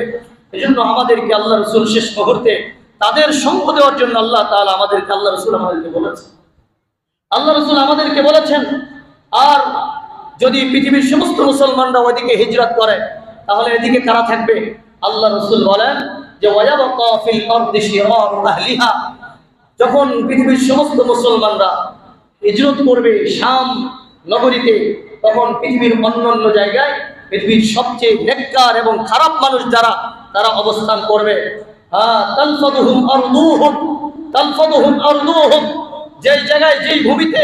এজন্য আমাদেরকে আল্লাহ রাসূল শেষ মুহূর্তে তাদের সঙ্গ দেওয়ার জন্য আল্লাহ তাআলা আমাদেরকে, আল্লাহ রাসূল আমাদেরকে বলেছেন, আল্লাহ রাসূল আমাদেরকে বলেছেন। আর যদি পৃথিবীর সমস্ত মুসলমানরা ওইদিকে হিজরত করে, তাহলে এদিকে কারা থাকবে? আল্লাহ রাসূল বলেন যে ওয়ায়াবকা ফিল আরদি শিরারু আহলিহা। যখন পৃথিবীর সমস্ত মুসলমানরা হিজরত করবে শাম নগরীতে, তখন পৃথিবীর অন্যান্য জায়গায় পৃথিবীর সবচেয়ে নেককার এবং খারাপ মানুষ যারা, তারা অবস্থান করবে। তালফাদুহুম আরদুহুম, তালফাদুহুম আরদুহুম। যেই জায়গায়, যেই ভূমিতে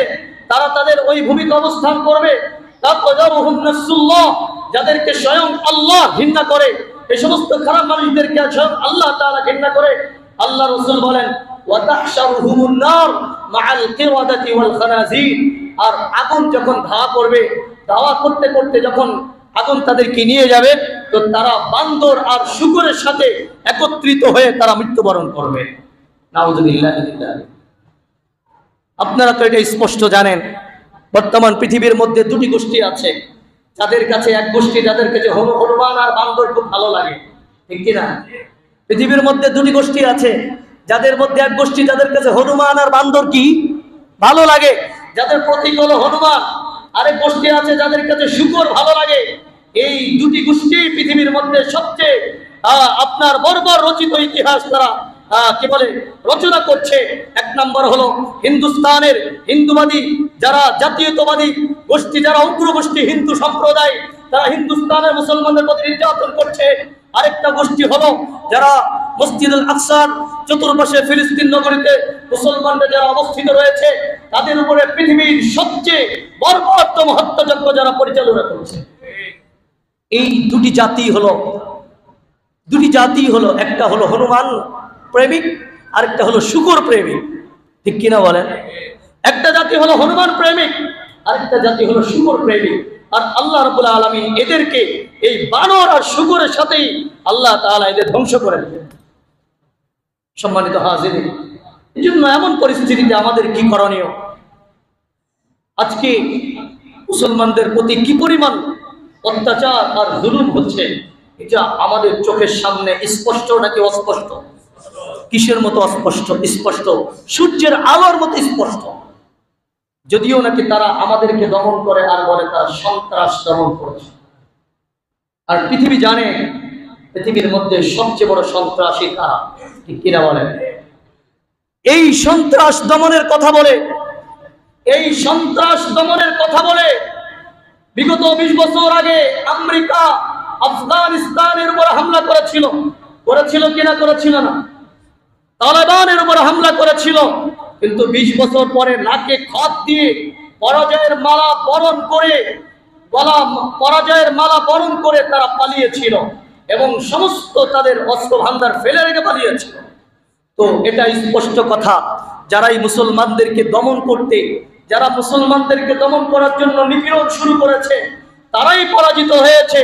তারা তাদের ওই ভূমিতে অবস্থান করবে, তাকদারুহুম নাসুল্লাহ, যাদেরকে স্বয়ং আল্লাহ ঘৃণা করে, এই সমস্ত খারাপ মানুষদেরকে স্বয়ং আল্লাহ তাআলা ঘৃণা করে। আল্লাহ রাসূল বলেন, ওয়া তাহশারুহুমুন নার মাআল কিরাদাতি ওয়াল খানাজির। আর আগুন যখন ধাওয়া করবে, ধাওয়া করতে করতে যখন আগুন তাদেরকে নিয়ে যাবে, তো তারা বান্দর আর শূকরের সাথে একত্রিত হয়ে তারা মৃত্যুবরণ করবে। নাউযুবিল্লাহি মিন যালিক। আপনারা তো এটা স্পষ্ট জানেন, বর্তমান পৃথিবীর মধ্যে দুটি গোষ্ঠী আছে, যাদের কাছে এক গোষ্ঠী, যাদের কাছে হনুমান আর বান্দর খুব ভালো লাগে, ঠিক কিনা? পৃথিবীর মধ্যে দুটি গোষ্ঠী আছে, যাদের মধ্যে এক গোষ্ঠী, যাদের কাছে হনুমান আর বান্দর কি ভালো লাগে, যাদের প্রতীক হলো হনুমান। আরেক গোষ্ঠী আছে যাদের কাছে শূকর ভালো লাগে। এই দুটি গোষ্ঠী পৃথিবীর মধ্যে সবচেয়ে আপনার বর্বর রচিত ইতিহাস তারা কি বলে রচনা করছে। এক নম্বর হলো হিন্দুস্তানের হিন্দুবাদী যারা জাতীয়তাবাদী গোষ্ঠী, যারা উগ্র গোষ্ঠী হিন্দু সম্প্রদায়, তারা হিন্দুস্তানের মুসলমানদের প্রতি নির্যাতন করছে। আরেকটা গোষ্ঠী হলো যারা মসজিদুল আকসার চতুর্পাশে ফিলিস্তিন নগরীতে মুসলমানরা যারা অবস্থিত রয়েছে, তাদের উপরে পৃথিবীর সবচেয়ে বর্বরতম হত্যাযজ্ঞ যারা পরিচালনা করছে। এই দুটি জাতি হলো একটা হলো হনুমান প্রেমিক, আরেকটা হলো শূকর প্রেমিক, ঠিক কিনা বলেন? একটা জাতি হলো হনুমান প্রেমিক, আরেকটা জাতি হলো শূকর প্রেমিক। আর আল্লাহ রাব্বুল আলামিন এদেরকে এই বানর আর শূকরের সাথেই আল্লাহ তাআলা এদের ধ্বংস করে দিবেন। সম্মানিত হাজিরিন, এজন্য এমন পরিস্থিতিতে আমাদের কি করণীয়? আজকে মুসলমানদের প্রতি কি পরিমাণ অত্যাচার আর জুলুম হচ্ছে, এটা আমাদের চোখের সামনে স্পষ্ট নাকি অস্পষ্ট? কিসের মতো অস্পষ্ট? স্পষ্ট, সূর্যের আলোর মতো স্পষ্ট। যদিও নাকি তারা আমাদেরকে দমন করে আর বলে তারা সন্ত্রাস দমন করেছে। আর পৃথিবী জানে পৃথিবীর মধ্যে সবচেয়ে বড় সন্ত্রাসী কারা, ঠিক কিনা বলেন? এই সন্ত্রাস দমনের কথা বলে, এই সন্ত্রাস দমনের কথা বলে বিগত 20 বছর আগে আমেরিকা আফগানিস্তানের উপর হামলা করেছিল কিনা? করেছিল না? তালেবানের উপর হামলা করেছিল, কিন্তু 20 বছর পরে নাকে খত দিয়ে পরাজয়ের মালা বরণ করে তারা পালিয়েছিল এবং সমস্ত তাদের অস্ত্র ভান্ডার ফেলে রেখে পালিয়েছিল। তো এটা স্পষ্ট কথা, যারাই মুসলমানদেরকে দমন করার জন্য নিপীড়ন শুরু করেছে তারাই পরাজিত হয়েছে,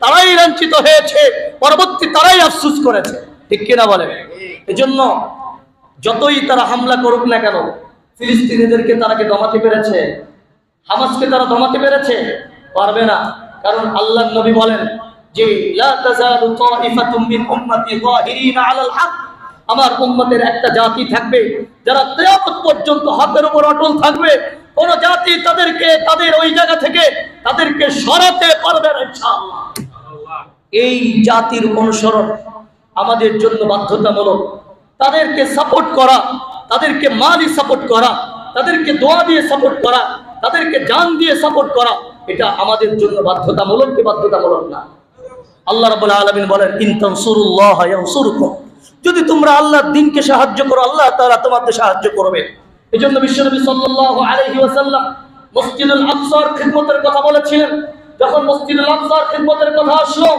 তারাই লাঞ্ছিত হয়েছে, পরবর্তী তারাই আফসোস করেছে, ঠিক কিনা বলে? এজন্য যতই তারা হামলা করুক না কেন, ফিলিস্তিনিদেরকে তারা কি দমাতে পেরেছে? হামাসকে তারা দমাতে পেরেছে? পারবে না। কারণ আল্লাহর নবী বলেন যে লা তাযালু তাইফাতুম মিন উম্মতি যাহিরিনা আলাল হক, আমার উম্মতের একটা জাতি থাকবে যারা কিয়ামত পর্যন্ত হকের উপর অটল থাকবে। কোন জাতি তাদের ওই জায়গা থেকে তাদেরকে সরাতে পারবে না ইনশাআল্লাহ। এই জাতির অনুসরণ আমাদের জন্য বাধ্যতামূলক। তাদেরকে সাপোর্ট করা, তাদেরকে মালি সাপোর্ট করা, তাদেরকে দোয়া দিয়ে সাপোর্ট করা, তাদেরকে জান দিয়ে সাপোর্ট করা, এটা আমাদের জন্য বাধ্যতামূলক কি বাধ্যতামূলক না? আল্লাহ রাব্বুল আলামিন বলেন ইন তানসুরুল্লাহ ইয়ানসুরকুম, যদি তোমরা আল্লাহর দ্বীনকে সাহায্য করো আল্লাহ তাআলা তোমাদের সাহায্য করবে। এজন্য বিশ্বনবী সাল্লাল্লাহু আলাইহি ওয়াসাল্লাম মসজিদুল আকসার খিদমতের কথা বলেছিলেন। যখন মসজিদুল আকসার খিদমতের কথা আসলো,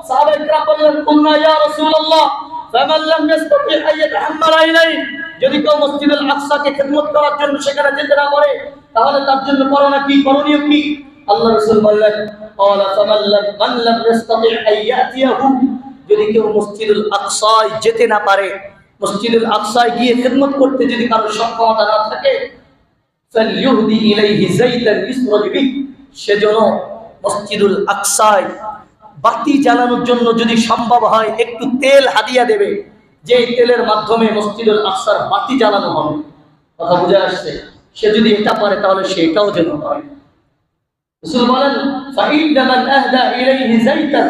সাহাবায়ে কেরাম বললেন কুলনা ইয়া রাসূলুল্লাহ ফামান লাম ইস্তাতি আন ইয়াতাহাম্মালা ইলাইহি, যদি কেউ মসজিদুল আকসাকে খিদমত করার জন্য সেখানে যেতে না পারে তাহলে তার জন্য করণীয় কি? আল্লাহ রাসূল বললেন ক্বালা মান লাম ইস্তাতি আন ইয়াতিয়াহু, যদি কেউ মসজিদুল আকসায় যেতে না পারে, মসজিদুল আকসায় গিয়ে খিদমত করতে যদি কারো সক্ষমতা না থাকে, ফালইউহদি ইলাইহি যাইতান ইসরাজ বিহি, সেজন্য মসজিদুল আকসায় বাতি জ্বালানোর জন্য যদি সম্ভব হয় একটু তেল হাদিয়া দেবে, যে তেলের মাধ্যমে মসজিদুল আকসার বাতি জ্বালানো হবে। কথা বুঝে আসছে? সে যদি এটা পারে তাহলে সে এটাও যেন পারে। রাসূল বলেন ফাইন্না মান আহদা ইলাইহি যাইতান,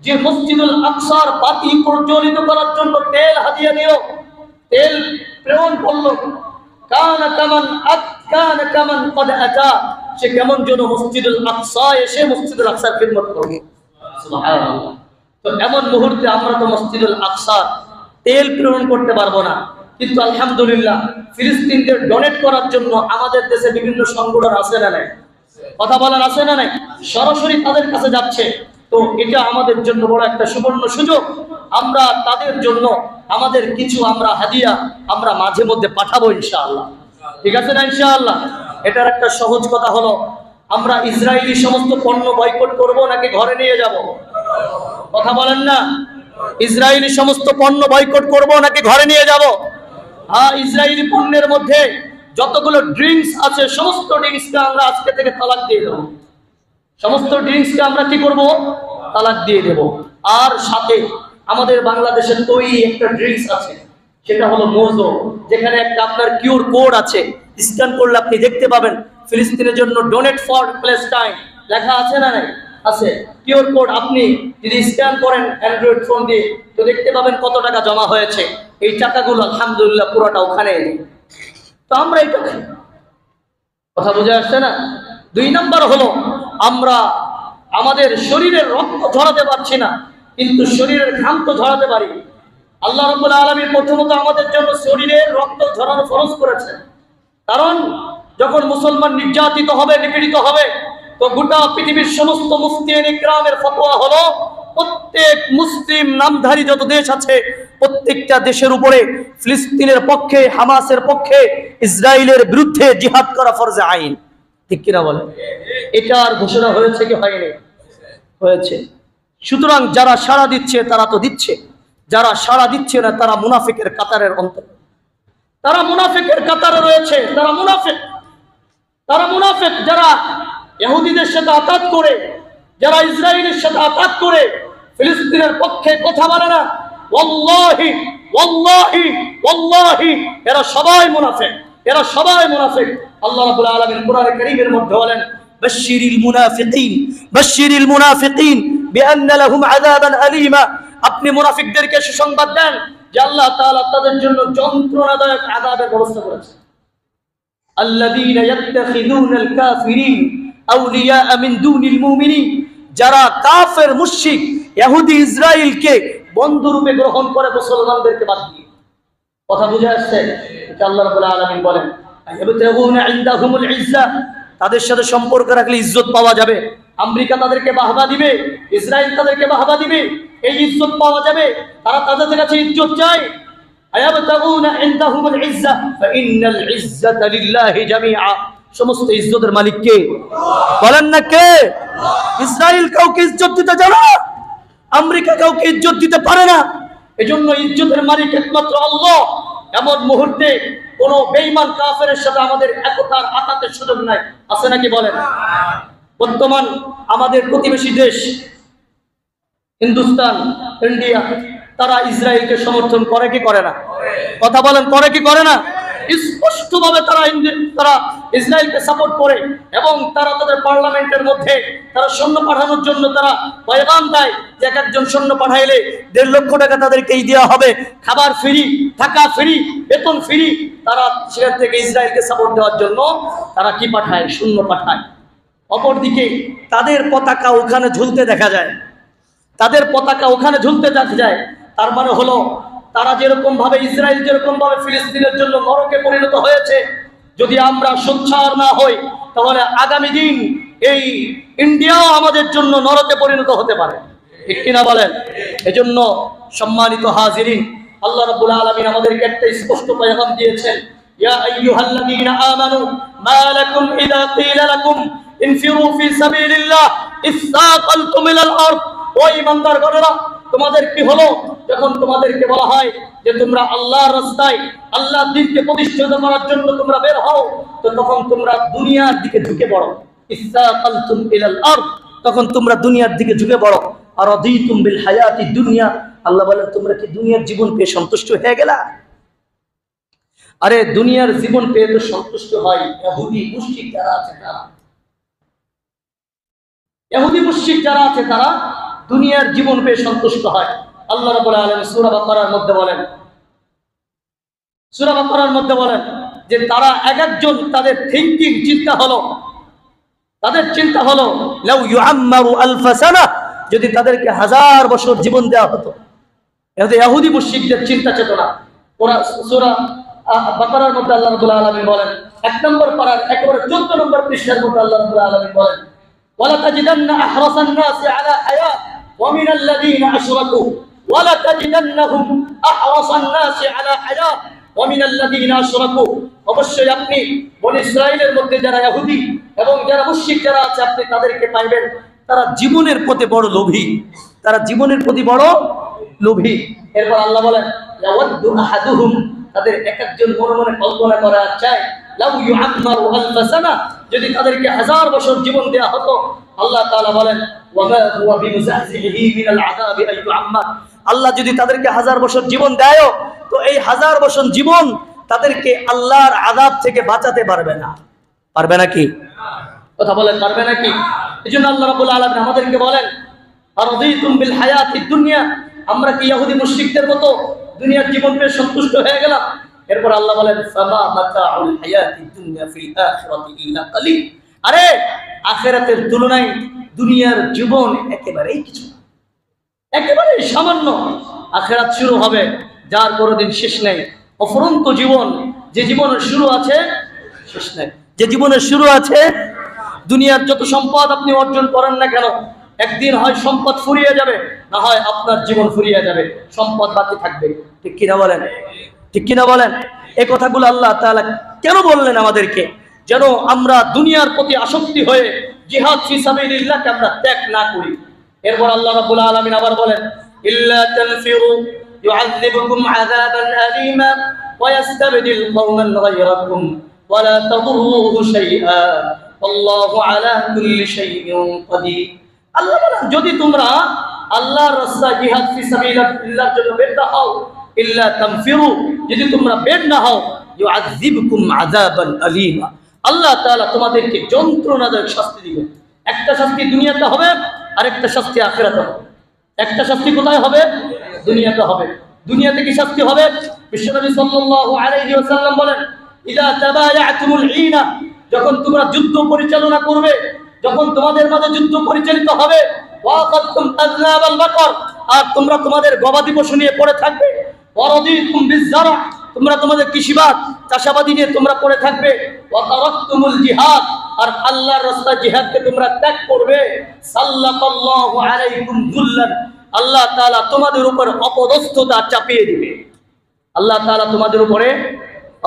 যে মসজিদুল আকসার বাতি প্রজ্বলিত করার জন্য তেল হাদিয়া দিল, তেল প্রেরণ করলো, কানা কামান কদ আতা, সে কেমন যেন মসজিদুল আকসায় এসে মসজিদুল আকসার খিদমত করবে। সুবহানাল্লাহ। তো এমন মুহূর্তে আমরা তো মসজিদুল আকসার তেল প্রেরণ করতে পারবো না, কিন্তু আলহামদুলিল্লাহ ফিলিস্তিনদের ডোনেট করার জন্য আমাদের দেশে বিভিন্ন সংগঠন আছে না নাই? কথা বলেন আছে না নাই? সরাসরি তাদের কাছে যাচ্ছে। তো এটা আমাদের জন্য বড় একটা সুবর্ণ সুযোগ। আমরা তাদের জন্য আমাদের কিছু হাদিয়া আমরা মাঝে মধ্যে পাঠাবো ইনশাআল্লাহ, ঠিক আছে না? ইনশাআল্লাহ। এটার একটা সহজ কথা হলো, আমরা ইসরায়েলি সমস্ত পণ্য বয়কট করব নাকি ঘরে নিয়ে যাব? কথা বলেন না? ইসরায়েলি সমস্ত পণ্য বয়কট করব নাকি ঘরে নিয়ে যাব? হ্যাঁ, ইসরায়েলি পণ্যের মধ্যে যতগুলো ড্রিঙ্কস আছে সমস্ত ড্রিঙ্কসকে আমরা আজকে থেকে তালাক দিয়ে দেব। সমস্ত ড্রিঙ্কসকে আমরা কি করব? তালাক দিয়ে দেব। আর সাথে আমাদের বাংলাদেশের তৈরি একটা ড্রিঙ্কস আছে, সেটা হলো মোজো, যেখানে একটা আপনার কিউআর কোড আছে, স্ক্যান করলে আপনি দেখতে পাবেন ফিলিস্তিনের জন্য ডোনেট ফর প্যালেস্টাইন লেখা আছে না নাই? আছে। কিউআর কোড আপনি যদি স্ক্যান করেন অ্যান্ড্রয়েড ফোন দিয়ে তো দেখতে পাবেন কত টাকা জমা হয়েছে। এই টাকাগুলো আলহামদুলিল্লাহ পুরোটা ওখানে। তো আমরা এটা কথা বুঝে আসছে না? 2 নাম্বার হলো আমরা আমাদের শরীরের রক্ত ঝরাতে পারছি না, কিন্তু শরীরের ঘাম তো ঝরাতে পারি। আল্লাহ রাব্বুল আলামিন প্রথমত আমাদের জন্য শরীরের রক্ত ঝরানো ফরজ করেছেন। কারণ যখন মুসলমান নির্যাতিত হবে, নিপীড়িত হবে, তো গোটা পৃথিবীর সমস্ত মুফতিয়ানে কিরামের ফতোয়া হলো প্রত্যেক মুসলিম নামধারী যত দেশ আছে প্রত্যেকটা দেশের উপরে ফিলিস্তিনের পক্ষে, হামাসের পক্ষে, ইসরায়েলের বিরুদ্ধে জিহাদ করা ফরজে আইন, ঠিক কিনা বলে? এটার ঘোষণা হয়েছে কি হয়নি? হয়েছে। সুতরাং যারা সাড়া দিচ্ছে তারা তো দিচ্ছে, যারা সাড়া দিচ্ছে না তারা মুনাফিকের কাতারের অন্তর, তারা মুনাফিকের কাতারে রয়েছে। তারা মুনাফিক যারা ইহুদিদের সাথে আতাত করে, যারা ইসরায়েলের সাথে আতাত করে ফিলিস্তিনের পক্ষে কথা বলে না, ওয়াল্লাহি ওয়াল্লাহি ওয়াল্লাহি এরা সবাই মুনাফিক। এরা সবাই মুনাফিক। আল্লাহ রাব্বুল আলামিন কোরআনে কারীমের মধ্যে বলেন, বাশশিরিল মুনাফিকিন বিআন্না লাহুম আযাবান আলীমা। আপনি মুনাফিকদেরকে সুসংবাদ দেন যে আল্লাহ তাআলা তাদের জন্য যন্ত্রণাদায়ক আযাবের ব্যবস্থা করেছেন। আল্লাযীনা ইয়াত্তাখিযুনাল কাফিরিন আউলিয়া মিন দুনিল মুমিনিন, যারা কাফের মুশরিক ইহুদি ইসরাইলকে বন্ধুরূপে গ্রহণ করে মুসলমানদেরকে বাদ দিয়ে। কথা বুঝে আসছে? আল্লাহ রাব্বুল আলামিন বলেন, আয়াবতাগুনা ইনদাহুমুল ইজ্জা, তাদের সাথে সম্পর্ক রাখলে ইজ্জত পাওয়া যাবে। আমেরিকা তাদেরকে বাহবা দিবে, ইসরায়েল তাদেরকে বাহবা দিবে, এই ইজ্জত পাওয়া যাবে। তারা তাদের কাছে ইজ্জত চায়। আয়াবতাগুনা ইনদাহুমুল ইজ্জা ফাইন্নাল ইজ্জাতা লিল্লাহি জামিআ, সমস্ত ইজ্জতের মালিক কে? বলেন না কে? ইসরায়েল কাউকে ইজ্জত দিতে জানে না, আমেরিকা কাউকে ইজ্জত দিতে পারে না। এজন্য ইজ্জতের মালিক একমাত্র আল্লাহ। এমন মুহূর্তে কোন বেঈমান কাফেরের সাথে আমাদের একতার আতাতের সুযোগ নাই, আছে নাকি বলেন? বর্তমান আমাদের প্রতিবেশী দেশ হিন্দুস্তান, ইন্ডিয়া, তারা ইসরায়েলকে সমর্থন করে কি করে না? কথা বলেন, করে কি করে না? স্পষ্টভাবে তারা ইসরায়েলকে সাপোর্ট করে এবং তারা তাদের পার্লামেন্টের মধ্যে তারা সৈন্য পাঠানোর জন্য তারা পয়গাম দেয় যে একজন সৈন্য পাঠাইলে 1.5 লক্ষ টাকা তাদেরকেই দেওয়া হবে, খাবার ফ্রি, থাকা ফ্রি, বেতন ফ্রি। তারা সেখান থেকে ইসরায়েলকে সাপোর্ট দেওয়ার জন্য তারা কি পাঠায়? সৈন্য পাঠায়। অপরদিকে তাদের পতাকা ওখানে ঝুলতে দেখা যায়, তাদের পতাকা ওখানে ঝুলতে দেখা যায়। তার মানে হলো তারা যেরকম ভাবে ইসরায়েল যেরকম ভাবে ফিলিস্তিনের জন্য নরকে পরিণত হয়েছে, যদি আমরা সোচ্চার না হই তাহলে আগামী দিন এই ইন্ডিয়াও আমাদের জন্য নরকে পরিণত হতে পারে, ঠিক কিনা বলেন? এজন্য সম্মানিত হাজিরিন, আল্লাহ রাব্বুল আলামিন আমাদেরকে একটা স্পষ্ট পয়গাম দিয়েছেন, ইয়া আইয়ুহাল্লাযীনা আমানু মা লাকুম ইযা ক্বিলা লাকুম ইনফিরু ফি সাবিলিল্লাহ ইসতাকালতুম ইলাল আরদ। ও ঈমানদারগণেরা, তোমাদের কি হলো যখন তোমাদেরকে বলা হয় যে তোমরা আল্লাহর রাস্তায় আল্লাহর দ্বীনকে প্রতিষ্ঠিত করার জন্য তোমরা বের হও, তো তখন তোমরা দুনিয়ার দিকে ঝুঁকে পড়ো। ইসতাকালতুম ইলাল আরদ, তখন তোমরা দুনিয়ার দিকে ঝুঁকে পড়ো। আর রাদিতুম বিল হায়াতি দুনিয়া, আল্লাহ বলেন তোমরা কি দুনিয়ার জীবন পেয়ে সন্তুষ্ট হয়ে গেলা? আরে দুনিয়ার জীবন পেয়ে তো সন্তুষ্ট হয় ইহুদি মুশরিক যারা আছে তারা। ইহুদি মুশরিক যারা আছে তারা দুনিয়ার জীবন পেয়ে সন্তুষ্ট হয়। আল্লাহ রাব্বুল আলামিন সূরা বাকারার মধ্যে বলেন যে তারা এক একজন তাদের থিংকিং তাদের চিন্তা হলো লাউ ইউআম্মারু আলফা সানা, যদি তাদেরকে 1000 বছর জীবন দেওয়া হতো। এতে ইহুদি মুশরিকদের চিন্তা চেতনা। ওরা সূরা বাকারার মধ্যে আল্লাহ রাব্বুল আলামিন বলেন 1 নম্বর পারার একেবারে 14 নম্বর পৃষ্ঠার মধ্যে আল্লাহ রাব্বুল আলামিন বলেন, وَلَتَجِدَنَّ أَحْرَصَ النَّاسِ عَلَى حَيَاةٍ وَمِنَ الَّذِينَ أَشْرَكُوا وَلَتَجِدَنَّهُمْ أَحْرَصَ النَّاسِ عَلَى حَيَاةٍ وَمِنَ الَّذِينَ أَشْرَكُوا। অবশ্যই আপনি বনি ইসরাইলের মধ্যে যারা ইহুদি এবং যারা মুশরিক যারা আছে আপনি তাদেরকে পাইবেন তারা জীবনের প্রতি বড় লোভী, তারা জীবনের প্রতি বড় লোভী। এরপর আল্লাহ বলেন ইয়াওয়াদ্দু আহাদুহুম, তাদের এক একজন মনে মনে কল্পনা করা চায় লাউ ইউআম্মারু আলফা সানা, যদি তাদেরকে 1000 বছর জীবন দেয়া হতো। আল্লাহ তাআলা বলেন ওয়ামা হুয়া বিমুযাহজিহি মিনাল আযাবি আন ইউআম্মার, আল্লাহ যদি তাদেরকে 1000 বছর জীবন দেয় তো এই 1000 বছর জীবন তাদেরকে আল্লাহর আযাব থেকে বাঁচাতে পারবে না। পারবে নাকি? কথা বলেন, পারবে নাকি? এজন্য আল্লাহ রাব্বুল আলামিন আমাদেরকে বলেন আরদিতুম বিল হায়াতিদ দুনিয়া, আমরা কি ইহুদি মুশরিকদের মতো দুনিয়ার জীবন পেয়ে সন্তুষ্ট হয়ে গেলাম? এরপর আল্লাহ বলেন ফামা মাতাউল হায়াতিদ দুনিয়া ফিল আখিরাতি ইল্লা কালিল, আরে আখিরাতের তুলনায় দুনিয়ার জীবন একেবারেই কিছু না, একেবারেই সামান্য। আখিরাত শুরু হবে যার কোনোদিন শেষ নেই, অফুরন্ত জীবন, যে জীবনের শুরু আছে শেষ নেই, যে জীবনের শুরু আছে। দুনিয়ার যত সম্পদ আপনি অর্জন করেন না কেন, একদিন হয় সম্পদ ফুরিয়ে যাবে, না হয় আপনার জীবন ফুরিয়ে যাবে, সম্পদ বাকি থাকবে, ঠিক কিনা বলেন? ঠিক কিনা বলেন? এই কথাগুলো আল্লাহ তাআলা কেন বললেন আমাদেরকে? যেন আমরা দুনিয়ার প্রতি আসক্তি হয়ে জিহাদ ফি সাবিলিল্লাহকে আমরা ত্যাগ না করি। এরপর আল্লাহ রাব্বুল আলামিন আবার বলেন ইল্লা তানফিরু ইউআযিবুকুম আযাবান আলীমা ওয়া ইস্তাবদিল কওমান গায়রাকুম ওয়া লা তাদুররুহু শাইআ আল্লাহু আলা কুল্লি শাইইন কাদির। আল্লাহ বলেন যদি তোমরা আল্লাহর রাস্তায় জিহাদ ফি সাবিলিল্লাহর জন্য বের হও ইল্লা তানফিরু, যদি তোমরা বের না হও, ইউআযিবকুম আযাবান আলীমা, আল্লাহ তাআলা তোমাদেরকে যন্ত্রণাদায়ক শাস্তি দিবেন। একটা শাস্তি দুনিয়াতে হবে, আর একটা শাস্তি আখিরাতে হবে। একটা শাস্তি কোথায় হবে? দুনিয়াতে হবে। দুনিয়াতে কি শাস্তি হবে? বিশ্বনবী সাল্লাল্লাহু আলাইহি ওয়াসাল্লাম বলেন, ইযা তাবায়াতুমুল ঈনা, যখন তোমরা যুদ্ধ পরিচালনা করবে, যখন তোমাদের মাঝে যুদ্ধ পরিচালিত হবে, ওয়াকাতুম আযনাবাল বাকর, আর তোমরা তোমাদের গবাদি পশু নিয়ে পড়ে থাকবে, ওয়ারাদিতুম বিযরা, তোমরা তোমাদের কৃষিবাদ চাষাবাদি নিয়ে তোমরা পড়ে থাকবে, ওয়া তারাকতুমুল জিহাদ, আর আল্লাহর রাস্তায় জিহাদকে তোমরা ত্যাগ করবে, সাল্লাল্লাহু আলাইকুম যুল্লান, আল্লাহ তাআলা তোমাদের উপর অপদস্থতা চাপিয়ে দিবে। আল্লাহ তাআলা তোমাদের উপরে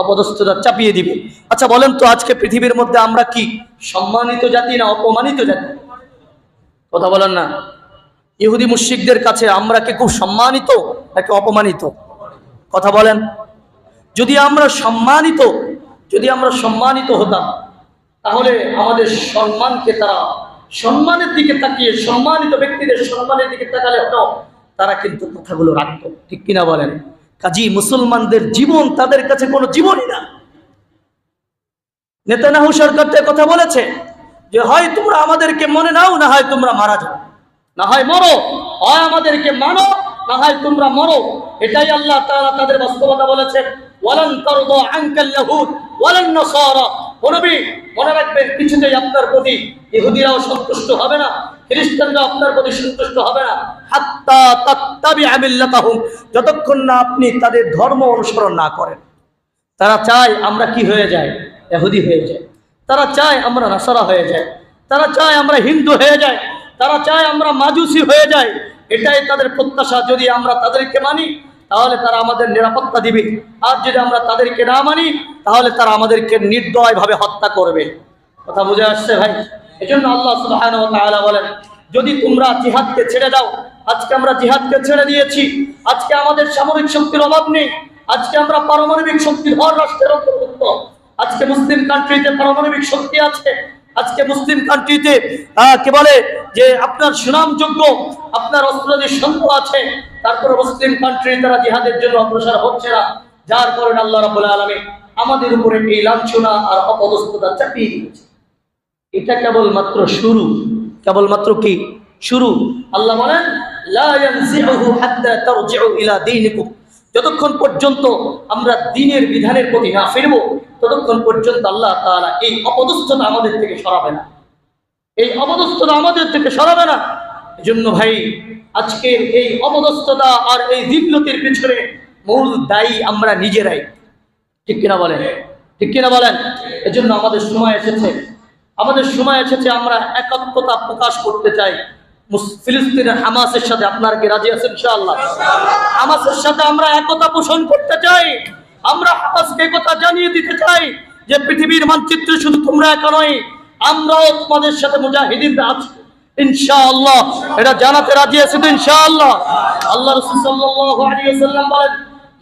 অপদস্থতা চাপিয়ে দিবে। আচ্ছা বলেন তো, আজকে পৃথিবীর মধ্যে আমরা কি সম্মানিত জাতি না অপমানিত জাতি? কথা বলেন না। ইহুদি মুশরিকদের কাছে আমরা কি খুব সম্মানিত নাকি অপমানিত? কথা বলেন। যদি আমরা সম্মানিত হতাম, তাহলে আমাদের সম্মানকে তারা সম্মানের দিকে তাকিয়ে, সম্মানিত ব্যক্তিদের সম্মানের দিকে তাকালে হতো, তারা কিন্তু কথাগুলো রাখতো। ঠিক কিনা বলেন? কাজী মুসলমানদের জীবন তাদের কাছে কোনো জীবনই না। নেতানিয়াহু সরকার তো কথা বলেছে যে হয় তোমরা আমাদেরকে মনে নাও, না হয় তোমরা মারা যাও, না হয় মরো, হয় আমাদেরকে মানো, না হয় তোমরা মরো। এটাই আল্লাহ তাআলা তাদের বাস্তবতা বলেছেন, ওয়ালান তারদা আনকাল ইয়াহুদ ওয়ালান নাসারা। নবী মনে রাখবেন, কিছুতেই আপনার প্রতি ইহুদিরাও সন্তুষ্ট হবে না, খ্রিস্টানরা আপনার প্রতি সন্তুষ্ট হবে না, হাত্তা তাত্তাবিআ মিল্লাতাহুম, যতক্ষণ না আপনি তাদের ধর্ম অনুসরণ না করেন। তারা চায় আমরা কি হয়ে যায়? ইহুদি হয়ে যায়। তারা চায় আমরা নাসারা হয়ে যায়। তারা চায় আমরা হিন্দু হয়ে যায়। তারা চায় আমরা মাজুসি হয়ে যায়। এটাই তাদের প্রত্যাশা। যদি আমরা তাদেরকে মানি, তাহলে তারা আমাদের নিরাপত্তা দিবে, আর যদি আমরা তাদেরকে না মানি, তাহলে তারা আমাদেরকে নির্দয়ভাবে হত্যা করবে। কথা বুঝে আসছে ভাই? এজন্য আল্লাহ সুবহানাহু ওয়া তাআলা বলেন, যদি তোমরা জিহাদকে ছেড়ে দাও, আজকে আমরা জিহাদকে ছেড়ে দিয়েছি। আজকে আমাদের সামরিক শক্তির অভাব নেই। আজকে আমরা পারমাণবিক শক্তিধর রাষ্ট্রের অন্তর্ভুক্ত। আজকে মুসলিম কান্ট্রিতে পারমাণবিক শক্তি আছে। আজকে মুসলিম কান্ট্রিতে কে বলে যে আপনার সুনামযোগ্য আপনার অস্ত্রাদি সম্পদ আছে, তারপরে মুসলিম কান্ট্রি তারা জিহাদের জন্য অগ্রসর হচ্ছে না। যার কারণে আল্লাহ রাব্বুল আলামিন আমাদের উপরে এই লাঞ্ছনা আর অপদস্থতা চাপিয়ে দিয়েছে। এটা কেবলমাত্র শুরু। কেবলমাত্র কি শুরু? আল্লাহ বলেন, লা ইয়ানজিউহু হাত্তা তারজিউ ইলা দীনিকুম, যতক্ষণ পর্যন্ত আমরা দ্বীনের বিধানের প্রতি না ফিরব, ততক্ষণ পর্যন্ত আল্লাহ তাআলা এই অপদস্থতা আমাদের থেকে সরাবে না। এই অপদস্থতা আমাদের থেকে সরাবে না। এজন্য ভাই, আজকে এই অপদস্থতা আর এই দিগ্লতির পিছনে মূল দায়ী আমরা নিজেরাই। ঠিক কিনা বলেন? ঠিক কিনা বলেন? এজন্য আমাদের সময় এসেছে আমরা একাত্মতা প্রকাশ করতে চাই। ফিলিস্তিনের হামাসের সাথে আপনারা কি রাজি আছেন? ইনশাআল্লাহ হামাসের সাথে আমরা একতা পোষণ করতে চাই। আমরা হামাসকে একতা জানিয়ে দিতে চাই যে পৃথিবীর মানচিত্রে শুধু তোমরা একা নয়, আমরাও তোমাদের সাথে মুজাহিদিনরা আছি ইনশাআল্লাহ। এটা জানাতে রাজি আছি তো ইনশাআল্লাহ? আল্লাহ রাসূল সাল্লাল্লাহু আলাইহি ওয়াসাল্লাম বলেন,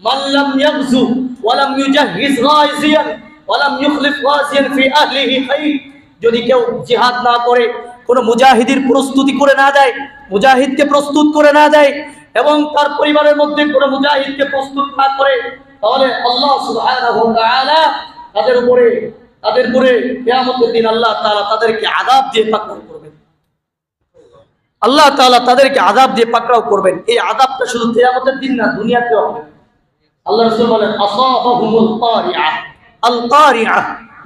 মান লাম ইয়াগজু ওয়া লাম ইউজাহিজ গাজিয়ান ওয়া লাম ইউখলিফ গাজিয়ান ফি আহলিহি খায়র, যদি কেউ জিহাদ না করে, কোনো মুজাহিদের প্রস্তুতি করে না দেয়, মুজাহিদকে প্রস্তুত করে না দেয়, এবং তার পরিবারের মধ্যে কোনো মুজাহিদকে প্রস্তুত না করে, তাহলে আল্লাহ সুবহানাহু ওয়া তাআলা তাদের উপরে কিয়ামতের দিন আল্লাহ তাআলা তাদেরকে আযাব দিয়ে পাকড়াও করবেন। আল্লাহ তাআলা তাদেরকে আযাব দিয়ে পাকড়াও করবেন। এই আযাবটা শুধু কিয়ামতের দিন না, দুনিয়াতেও হবে। আল্লাহ রাসূল বলেন, আসাবাহুমুল কারিআ, আল কারিআ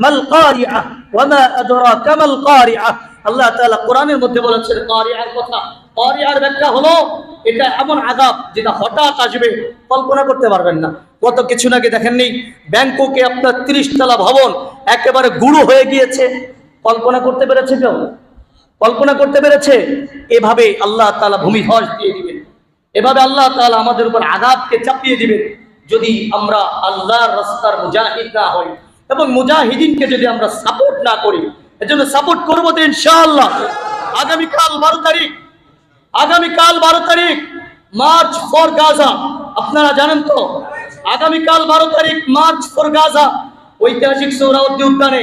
মাল কারিআ ওয়া মা আদরাকা মাল কারিআ। আল্লাহ তাআলা কোরআনের মধ্যে বলেছেন কারিআর কথা। কারিআর ব্যাখ্যা হলো, এটা এমন আযাব যেটা হঠাৎ আসবে, কল্পনা করতে পারবেন না। কত কিছু নাকি দেখেননি, ব্যাংককে আপনার 30 তলা ভবন একেবারে গুঁড়ো হয়ে গিয়েছে। কল্পনা করতে পেরেছে কেউ? কল্পনা করতে পেরেছে? এভাবে আল্লাহ তাআলা ভূমিধস দিয়ে দিবেন। এভাবে আল্লাহ তাআলা আমাদের উপর আযাবকে চাপিয়ে দিবেন যদি আমরা আল্লাহর রাস্তার মুজাহিদ না হই, এবং মুজাহিদিনকে যদি আমরা সাপোর্ট না করি। এজন্য সাপোর্ট করবো তো ইনশাআল্লাহ। আগামীকাল 12 তারিখ মার্চ ফর গাজা। আপনারা জানেন তো, আগামীকাল 12 তারিখ মার্চ ফর গাজা। ঐতিহাসিক সোহরাওয়ার্দী উদ্যানে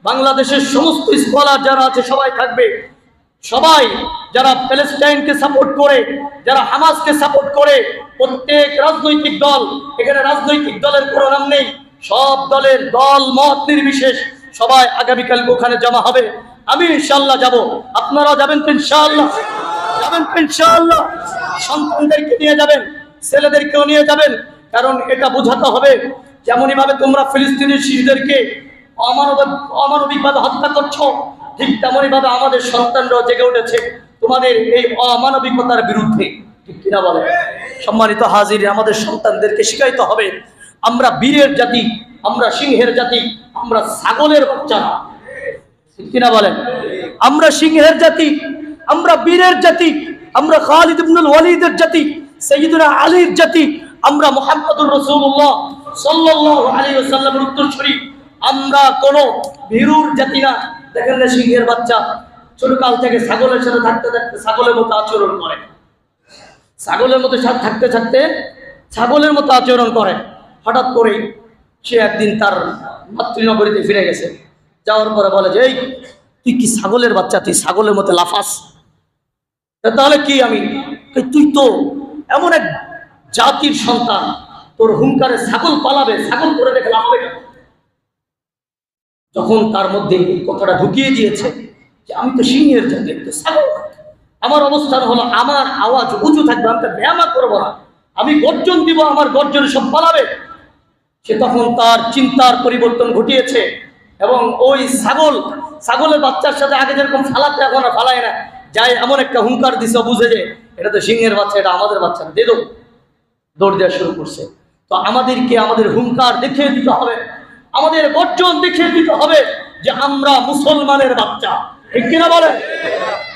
বাংলাদেশের সমস্ত স্কলার যারা আছে সবাই থাকবে। সবাই যারা প্যালেস্টাইনকে সাপোর্ট করে, যারা হামাসকে সাপোর্ট করে, প্রত্যেক রাজনৈতিক দল, এখানে রাজনৈতিক দলের কোনো নাম নেই, সব দলের দল মত নির্বিশেষ সবাই আগামীকাল ওখানে জমা হবে। আমি ইনশাআল্লাহ যাব, আপনারা যাবেন তো ইনশাআল্লাহ? যাবেন তো ইনশাআল্লাহ? সন্তানদেরকে নিয়ে যাবেন, ছেলেদেরকেও নিয়ে যাবেন, কারণ এটা বোঝাতে হবে যেমনই ভাবে তোমরা ফিলিস্তিনি শিশুদেরকে অমানবিকভাবে হত্যা করছো, ঠিক তেমনই ভাবে আমাদের সন্তানরাও জেগে উঠেছে তোমাদের এই অমানবিকতার বিরুদ্ধে, ঠিক কিনা বলে? সম্মানিত হাজির, আমাদের সন্তানদেরকে শিখাইতে হবে আমরা বীরের জাতি, আমরা সিংহের জাতি, আমরা ছাগলের বাচ্চা না, ঠিক কিনা বলেন? আমরা সিংহের জাতি, আমরা বীরের জাতি, আমরা খালিদ ইবনুল ওয়ালিদের জাতি, সাইয়্যিদুনা আলীর জাতি, আমরা মুহাম্মদুর রাসূলুল্লাহ সাল্লাল্লাহু আলাইহি ওয়াসাল্লামের উত্তরসূরি, আমরা কোনো ভীরুর জাতি না। দেখেন না সিংহের বাচ্চা ছোটকাল থেকে ছাগলের সাথে থাকতে থাকতে ছাগলের মতো আচরণ করে, ছাগলের মতো থাকতে থাকতে ছাগলের মতো আচরণ করে। হঠাৎ করে সে একদিন তার মাতৃনগরীতে ফিরে গেছে, যাওয়ার পরে বলে যে এই তুই কি ছাগলের বাচ্চা, তুই ছাগলের মতো লাফাস, তাহলে কি আমি, তুই তো এমন এক জাতির সন্তান, তোর হুঙ্কারে ছাগল পালাবে, ছাগল করে রেখে লাফাবে। যখন তার মধ্যে এই কথাটা ঢুকিয়ে দিয়েছে যে আমি তো সিংহের জাতি, আমি তো ছাগল, আমার অবস্থান হলো আমার আওয়াজ উঁচু থাকবে, আমি তো ব্যায়ামা করবো না, আমি গর্জন দিব, আমার গর্জনে সব পালাবে। সে তখন তার চিন্তার পরিবর্তন ঘটিয়েছে এবং ওই ছাগলের বাচ্চার সাথে আগে যেরকম ফালাতে, এখন আর ফালায় না, যাই এমন একটা হুঙ্কার দিছে, বুঝে যে এটা তো সিংহের বাচ্চা, এটা আমাদের বাচ্চা, দিয়ে দেবো, দৌড় দেওয়া শুরু করছে। তো আমাদেরকে আমাদের হুঙ্কার দেখিয়ে দিতে হবে, আমাদের গর্জন দেখিয়ে দিতে হবে যে আমরা মুসলমানের বাচ্চা, ঠিক কিনা বলে?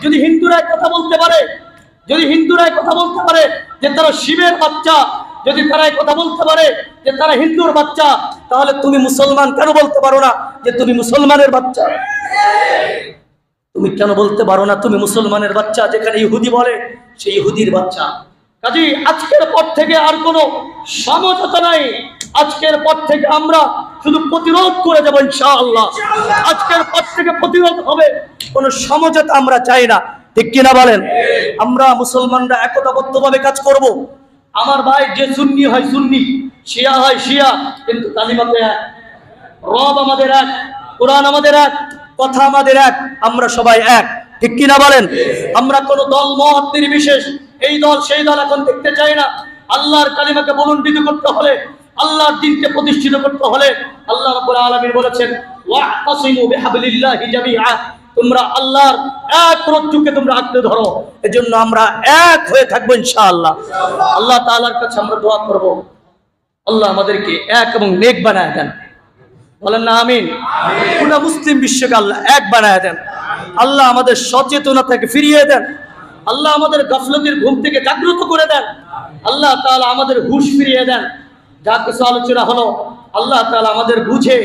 যদি হিন্দুরা কথা বলতে পারে, যদি হিন্দুরা কথা বলতে পারে যে তারা শিবের বাচ্চা, যদি তারা কথা বলতে পারে যে তারা হিন্দুর বাচ্চা, তাহলে তুমি মুসলমান কেন বলতে পারো না যে তুমি মুসলমানের বাচ্চা? তুমি কেন বলতে পারো না তুমি মুসলমানের বাচ্চা? যেখানে ইহুদি বলে সেই ইহুদির বাচ্চা। কাজেই আজকের পর থেকে আর কোনো সমঝোতা নাই, আজকের পর থেকে আমরা শুধু প্রতিরোধ করে যাবো ইনশাআল্লাহ। আজকের পর থেকে প্রতিরোধ হবে, কোনো সমঝোতা আমরা চাই না, ঠিক কিনা বলেন? আমরা মুসলমানরা একতাবদ্ধভাবে কাজ করব। আমার ভাই যে সুন্নি হয় সুন্নি, শিয়া হয় শিয়া, কিন্তু কালিমাতে এক, রব আমাদের এক, কোরআন আমাদের এক, কথা আমাদের এক, আমরা সবাই এক, ঠিক কিনা বলেন? আমরা কোনো দল মত নির্বিশেষ এই দল সেই দল এখন দেখতে চাই না। আল্লাহর কালিমাকে বলন্ডিত করতে হলে, আল্লাহর দ্বীনকে প্রতিষ্ঠিত করতে হলে আল্লাহ রাব্বুল আলামিন বলেছেন ওয়া'তাসিমু বিহাবলিল্লাহি জামিআ, তোমরা আল্লাহর এক রজ্জুকে তোমরা আঁকড়ে ধরো। এজন্য আমরা এক হয়ে থাকবো ইনশাআল্লাহ। আল্লাহ তাআলার কাছে আমরা দোয়া করব, আল্লাহ আমাদেরকে এক এবং নেক বানায় দেন, বলেন না আমিন। পুরো মুসলিম বিশ্বকে আল্লাহ এক বানায় দেন, আল্লাহ আমাদের সচেতনতাকে ফিরিয়ে দেন, আল্লাহ আমাদের গাফলতের ঘুম থেকে জাগ্রত করে দেন, আল্লাহ তাআলা আমাদের হুঁশ ফিরিয়ে দেন। যা কিছু আলোচনা হলো আল্লাহ তাআলা আমাদের বুঝে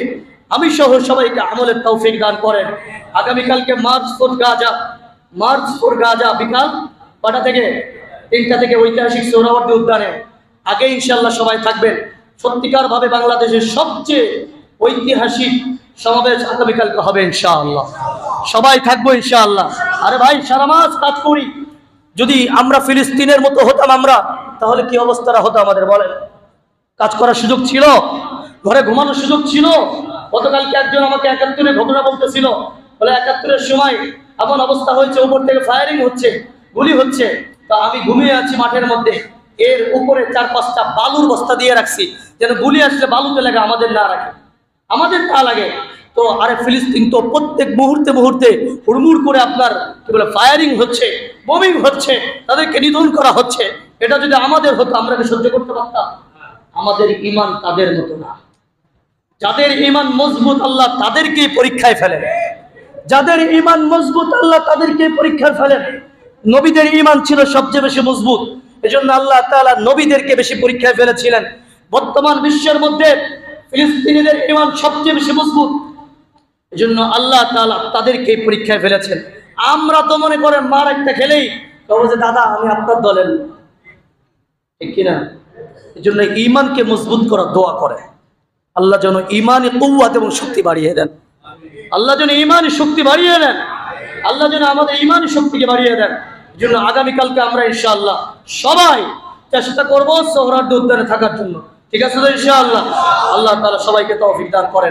আমি সহ সবাইকে আমলের তৌফিক দান করেন। আগামীকালকে মার্চ ফর গাজা বিকাল 5টা থেকে 3টা থেকে ঐতিহাসিক সোহরাওয়ার্দী উদ্যানে আগে ইনশাআল্লাহ সবাই থাকবেন। সত্যিকার ভাবে বাংলাদেশের সবচেয়ে ঐতিহাসিক সমাবেশ আগামীকালকে হবে ইনশাআল্লাহ, সবাই থাকবো ইনশাআল্লাহ। আরে ভাই সারা মাস কাজ করি, যদি আমরা ফিলিস্তিনের মতো হতাম আমরা, তাহলে কি অবস্থাটা হতো আমাদের বলেন? কাজ করার সুযোগ ছিল, ঘরে ঘুমানোর সুযোগ ছিল। গতকালকে একজন আমাকে 71-এর ঘটনা বলতেছিল, বলে 71-এর সময় এমন অবস্থা হয়েছে, উপর থেকে ফায়ারিং হচ্ছে, গুলি হচ্ছে, তা আমি ঘুমিয়ে আছি মাঠের মধ্যে, এর উপরে 4-5টা বালুর বস্তা দিয়ে রাখছি যেন গুলি আসলে বালুতে লাগে, আমাদের না রাখে, আমাদের তা লাগে। তো আরে ফিলিস্তিন তো প্রত্যেক মুহূর্তে মুহূর্তে হুড়মুড় করে আপনার কি বলে ফায়ারিং হচ্ছে, বোমিং হচ্ছে, তাদেরকে নিধন করা হচ্ছে। এটা যদি আমাদের হতো আমরা কি সহ্য করতে পারতাম? আমাদের ঈমান তাদের মতো না। যাদের ঈমান মজবুত আল্লাহ তাদেরকেই পরীক্ষায় ফেলেন, যাদের ঈমান মজবুত আল্লাহ তাদেরকে পরীক্ষায় ফেলেন। নবীদের ঈমান ছিল সবচেয়ে বেশি মজবুত, এজন্য আল্লাহ তাআলা নবীদেরকে বেশি পরীক্ষায় ফেলেছিলেন। বর্তমান বিশ্বের মধ্যে ফিলিস্তিনিদের ঈমান সবচেয়ে বেশি মজবুত, এজন্য আল্লাহ তাআলা তাদেরকে পরীক্ষায় ফেলেছেন। আমরা তো মনে করেন মার একটা খেলেই কবে যে দাদা আমি আপনার দলের, ঠিক কিনা? এজন্য ঈমানকে মজবুত করার দোয়া করে, আল্লাহ যেন ঈমানে কুওয়াত এবং শক্তি বাড়িয়ে দেন, আল্লাহ যেন ঈমানে শক্তি বাড়িয়ে দেন। আল্লাহ যেন আমাদের ঈমান শক্তিকে বাড়িয়ে দেন। জন্য আগামীকালকে আমরা ইনশাআল্লাহ সবাই চেষ্টা করব সোহরাওয়ার্দী উদ্যানে থাকার জন্য। ঠিক আছে তো ইনশাআল্লাহ? আল্লাহ তাআলা সবাইকে তৌফিক দান করেন।